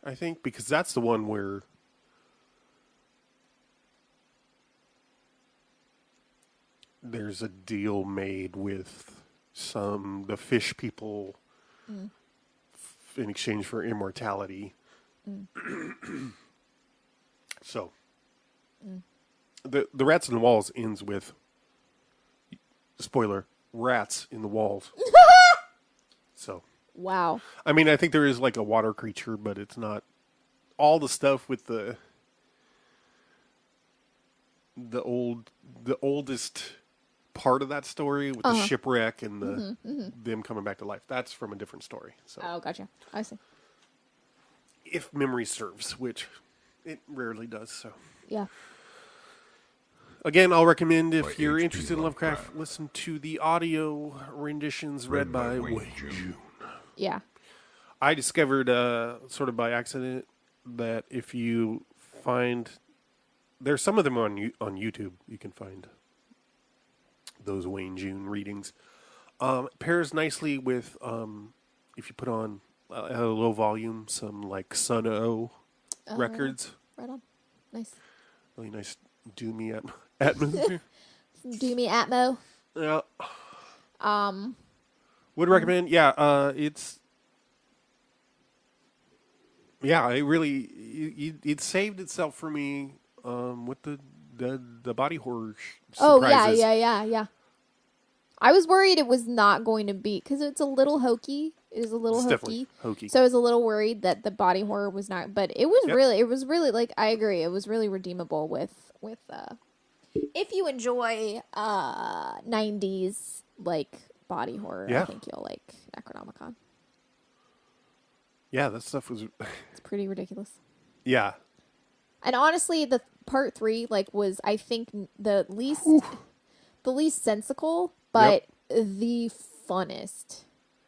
I think, because that's the one where there's a deal made with the fish people in exchange for immortality. So the rats in the walls ends with, spoiler, rats in the walls. So wow. I mean, I think there is like a water creature, but it's not all the stuff with the oldest part of that story with the shipwreck and them coming back to life. That's from a different story. So oh, gotcha. I see. If memory serves, which it rarely does. So yeah. Again, I'll recommend, if you're interested in Lovecraft, listen to the audio renditions read by Wayne June. Yeah. I discovered, sort of by accident, that if you find... There's some of them on YouTube. You can find those Wayne June readings. Pairs nicely with, if you put on at a low volume, some like Sun O records. Right on. Nice. Really nice doomy atmosphere. Doomy atmo. Yeah. Would recommend. Yeah. It's. Yeah, it saved itself for me with the body horror surprises. Yeah. I was worried it was not going to be, because it's a little hokey. It is a little definitely hokey. So I was a little worried that the body horror was not, but it was really like, I agree. It was really redeemable with if you enjoy 90s like body horror, I think you'll like Necronomicon. Yeah, that stuff was It's pretty ridiculous. Yeah. And honestly, the part 3 was, I think, the least sensical, but the funnest.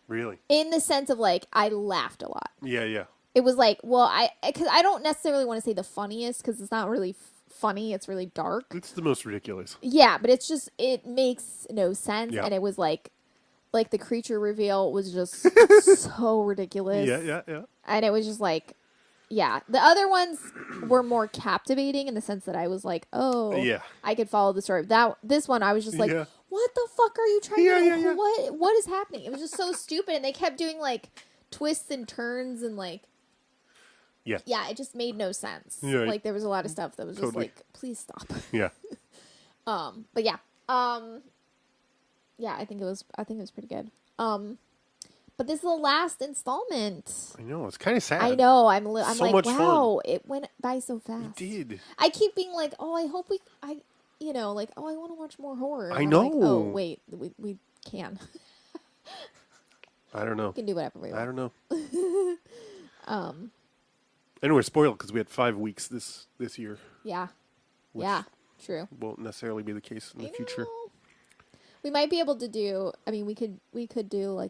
Really? In the sense of I laughed a lot. Yeah. It was because I don't necessarily want to say the funniest, because it's not really funny. It's really dark. It's the most ridiculous. Yeah, but it's just, it makes no sense. Yeah. And it was like the creature reveal was just so ridiculous. Yeah. And it was just yeah. The other ones were more captivating in the sense that I was like, oh, yeah, I could follow the story. This one, I was just like, yeah. What the fuck are you trying to do? Yeah. What is happening? It was just so stupid. And they kept doing twists and turns and yeah, it just made no sense. Yeah. There was a lot of stuff that was just Totally. please stop. Yeah. But yeah. Yeah, I think it was pretty good. But this is the last installment. I know, it's kind of sad. I know. I'm so like, much wow, fun. it went by so fast. It did. I keep being like, oh, I hope I want to watch more horror. And I I'm know. like, oh, wait, we can. I don't know. We can do whatever we want. I don't know. Anyway, spoiled because we had 5 weeks this year. Yeah. Yeah. True. Won't necessarily be the case in the future. We might be able to do. I mean, we could do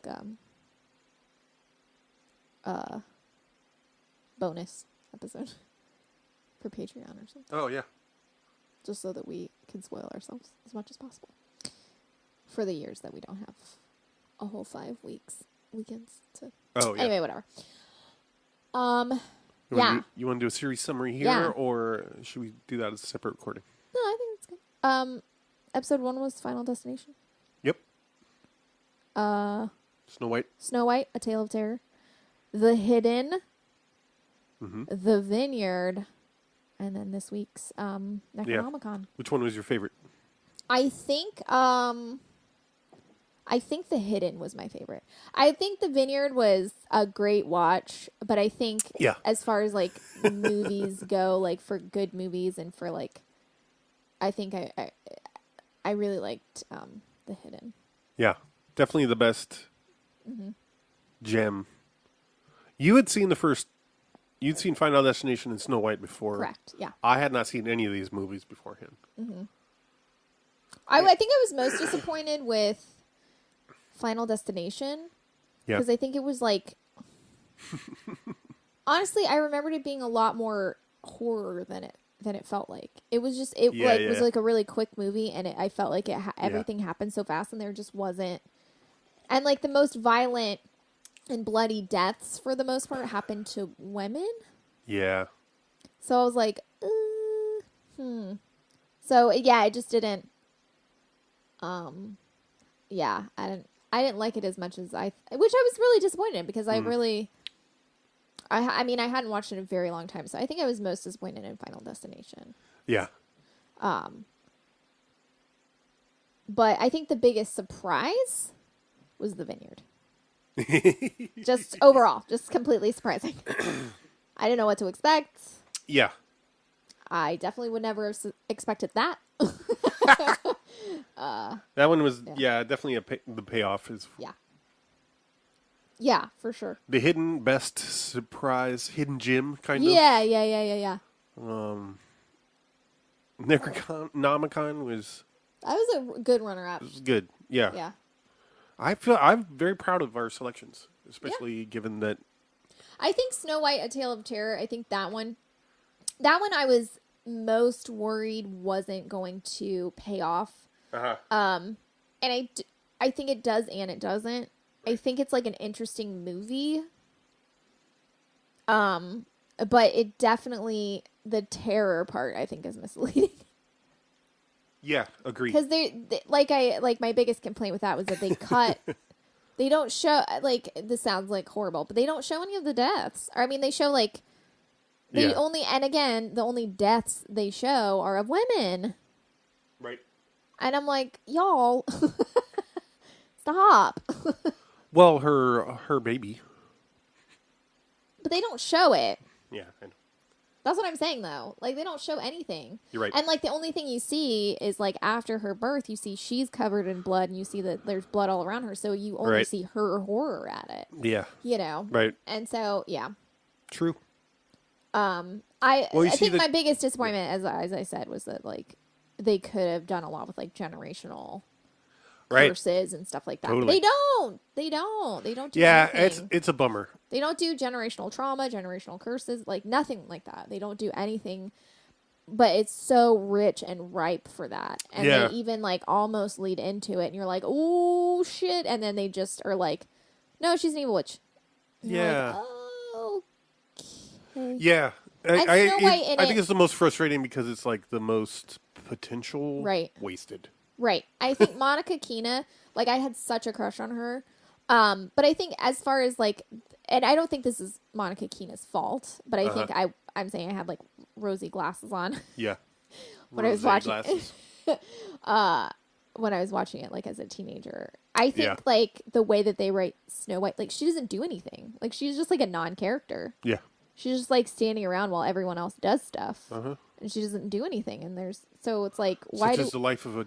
bonus episode for Patreon or something. Oh yeah. Just so that we can spoil ourselves as much as possible for the years that we don't have a whole 5 weekends to. Oh yeah. Anyway, whatever. You want to do a series summary here, Yeah. or should we do that as a separate recording? No, I think it's good. Episode 1 was Final Destination. Yep. Snow White, A Tale of Terror, The Hidden, mm-hmm. The Vineyard, and then this week's Necronomicon. Yeah. Which one was your favorite? I think The Hidden was my favorite. I think The Vineyard was a great watch, but I think as far as the movies go, for good movies and for I think I really liked The Hidden. Yeah, definitely the best mm-hmm. gem. You'd seen Final Destination and Snow White before. Correct, yeah. I had not seen any of these movies beforehand. Mm-hmm. I think I was most disappointed with Final Destination. Yeah. Because I think it was honestly, I remembered it being a lot more horror than it felt like. It was just was a really quick movie, and I felt like everything happened so fast, and there just wasn't. And the most violent and bloody deaths for the most part happened to women. Yeah. So I was like, So yeah, I just didn't. Yeah, I didn't like it as much as which I was really disappointed in, because I really. I mean, I hadn't watched it in a very long time, so I think I was most disappointed in Final Destination. Yeah. But I think the biggest surprise was The Vineyard. Just overall, just completely surprising. I didn't know what to expect. Yeah. I definitely would never have expected that. That one was, definitely the payoff is. Yeah. Yeah, for sure. The hidden best surprise, hidden gem, kind of. Yeah. Necronomicon was. That was a good runner-up. It was good, yeah. Yeah. I'm very proud of our selections, especially given that. I think Snow White, A Tale of Terror, I think that one I was most worried wasn't going to pay off. Uh-huh. And I think it does and it doesn't. I think it's an interesting movie. But it definitely, the terror part, I think, is misleading. Yeah, agreed. Because like my biggest complaint with that was that they cut, they don't show, like, this sounds like horrible, but they don't show any of the deaths. Or, I mean, they show like, and again, the only deaths they show are of women. Right. And I'm like, y'all, stop. Well, her baby. But they don't show it. Yeah, I know. That's what I'm saying, though. Like, they don't show anything. You're right. And, like, the only thing you see is, like, after her birth, you see she's covered in blood, and you see that there's blood all around her, so you only see her horror at it. Yeah. You know? Right. And so, yeah. True. I think my biggest disappointment, as I said, was that, like, they could have done a lot with, like, generational curses and stuff like that. Totally. But they don't. They don't do anything. It's a bummer. They don't do generational trauma, generational curses, like nothing like that. They don't do anything, but it's so rich and ripe for that. And they even like almost lead into it, and you're like, oh shit, and then they just are like, no, she's an evil witch. And Yeah. like, oh, okay. Yeah. I think it's the most frustrating because it's like the most potential wasted. Right. I think Monica Keena, like I had such a crush on her. But I think as far as like, and I don't think this is Monica Keena's fault, but I think I'm saying I had like rosy glasses on. Yeah. when I was watching when I was watching it like as a teenager. I think like the way that they write Snow White, like she doesn't do anything. Like she's just like a non-character. Yeah. She's just like standing around while everyone else does stuff. And she doesn't do anything. And so it's like, why is the life of a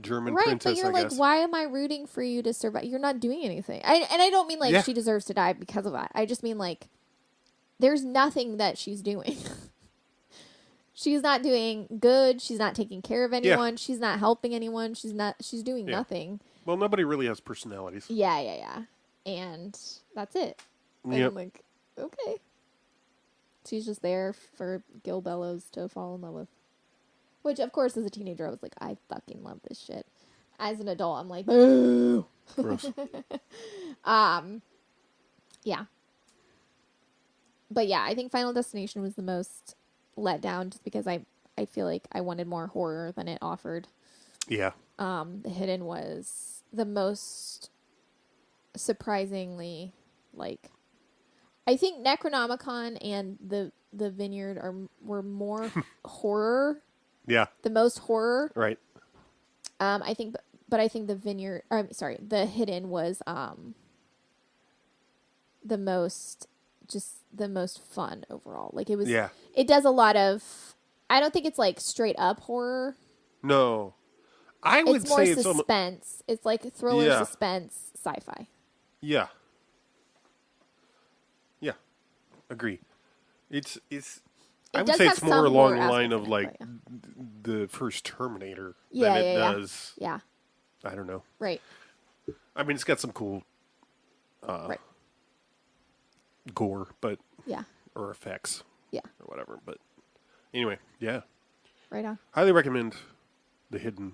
German princess, but you're I like, guess. why am I rooting for you to survive? You're not doing anything. And I don't mean like she deserves to die because of that. I just mean like, there's nothing that she's doing. She's not doing good. She's not taking care of anyone. She's not helping anyone. She's doing nothing. Well, nobody really has personalities. Yeah. And that's it. And I'm like, okay. She's just there for Gil Bellows to fall in love with. Which, of course, as a teenager, I was like, I fucking love this shit. As an adult, I'm like, boo. Gross. Yeah. But yeah, I think Final Destination was the most let down just because I feel like I wanted more horror than it offered. Yeah. The Hidden was the most surprisingly, like, I think Necronomicon and the Vineyard were more horror. Yeah. The most horror. Right. I think the Vineyard, the Hidden was the most fun overall. Like it was it does a lot of, I don't think it's like straight up horror. No. I would say it's more suspense. It's like thriller, suspense, sci-fi. Yeah. Yeah. Agree. I would say it's more along the line of like the first Terminator than it does. Yeah. I don't know. Right. I mean, it's got some cool gore, but or effects. Yeah. Or whatever. But anyway, yeah. Right on. Highly recommend The Hidden.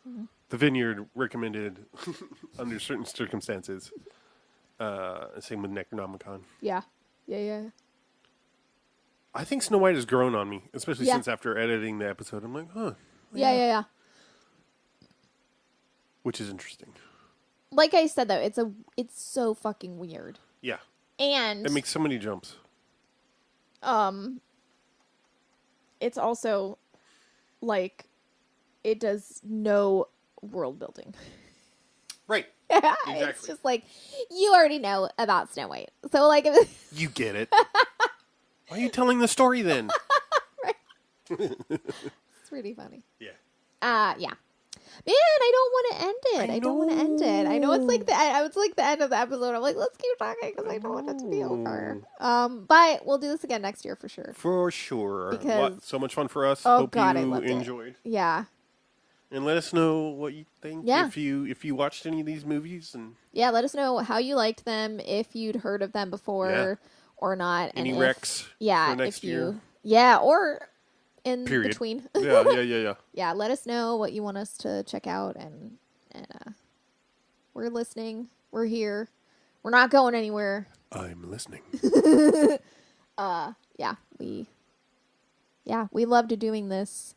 Mm-hmm. The Vineyard recommended under certain circumstances. Same with Necronomicon. Yeah. Yeah. I think Snow White has grown on me, especially since after editing the episode. I'm like, huh. Yeah. Which is interesting. Like I said, though, it's so fucking weird. Yeah. And it makes so many jumps. It's also like it does no world building. Right. Exactly. It's just like you already know about Snow White. So like you get it. Why are you telling the story then? Right. It's pretty funny. Yeah. Yeah. Man, I don't want to end it. I don't want to end it. I know it's like the end of the episode. I'm like, let's keep talking because I don't want it to be over. But we'll do this again next year for sure. For sure. Because so much fun for us. Oh Hope God, you I loved enjoyed. It. Yeah. And let us know what you think. Yeah. If you watched any of these movies and let us know how you liked them, if you'd heard of them before or not. Any and recs for next year. Yeah, or in between. Yeah. Yeah, let us know what you want us to check out, and we're listening. We're here. We're not going anywhere. I'm listening. we loved doing this.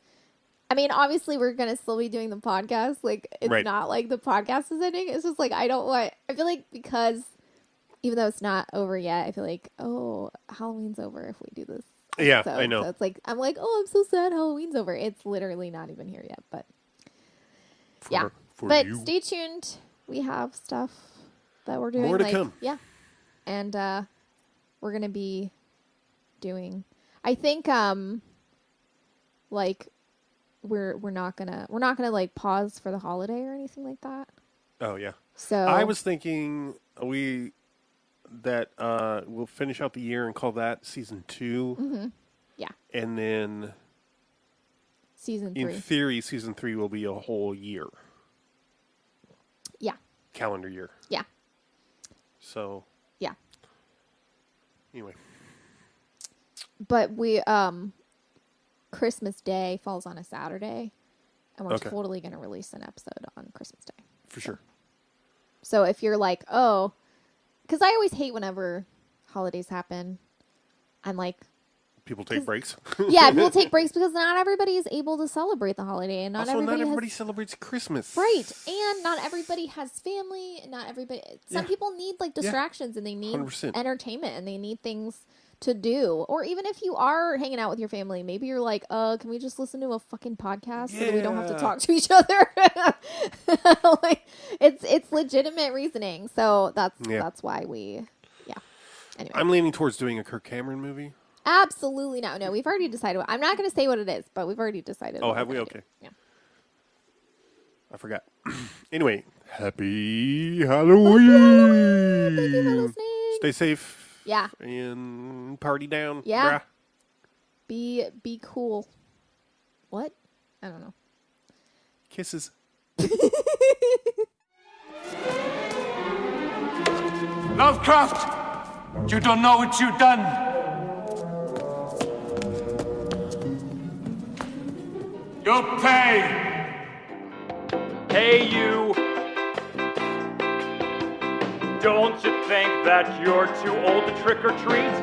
I mean, obviously, we're going to still be doing the podcast. Like, it's not like the podcast is ending. It's just like, I feel like because even though it's not over yet, I feel like, oh, Halloween's over if we do this. Yeah, I know. So it's like, I'm like, oh, I'm so sad Halloween's over. It's literally not even here yet. But but stay tuned. We have stuff that we're doing. More to come. Yeah. And we're going to be doing, I think, like, we're not gonna like pause for the holiday or anything like that. Oh yeah. So I was thinking we'll finish out the year and call that season 2. Mm-hmm. Yeah. And then season 3. In theory, season 3 will be a whole year. Yeah. Calendar year. Yeah. So. Yeah. Anyway. But we Christmas Day falls on a Saturday, and we're totally going to release an episode on Christmas Day. For sure. So if you're like, oh, because I always hate whenever holidays happen, I'm like... People take breaks? Yeah, people take breaks because not everybody is able to celebrate the holiday. And not everybody celebrates Christmas. Right. And not everybody has family. And not everybody... Some people need like distractions and they need 100%. Entertainment and they need things... to do. Or even if you are hanging out with your family, maybe you're like, can we just listen to a fucking podcast so that we don't have to talk to each other? Like, it's legitimate reasoning. So that's why we anyway. I'm leaning towards doing a Kirk Cameron movie. Absolutely not. No, we've already decided. I'm not going to say what it is, but we've already decided. Oh, have we? Okay. Yeah. I forgot. Anyway, happy Halloween. Thank you for listening. Stay safe. Yeah. And party down. Yeah. Brah. Be cool. What? I don't know. Kisses. Lovecraft! You don't know what you've done. You'll pay. Hey, you. Don't you think that you're too old to trick or treat?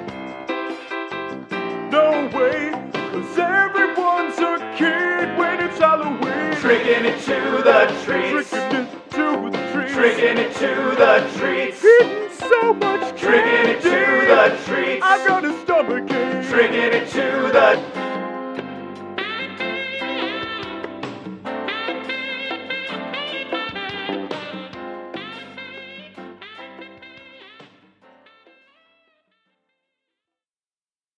No way, 'cause everyone's a kid when it's Halloween. Tricking it to the treats. Tricking it to the treats. Tricking it to the treats. Eating so much candy. Tricking it to the treats. I've got a stomachache. Tricking it to the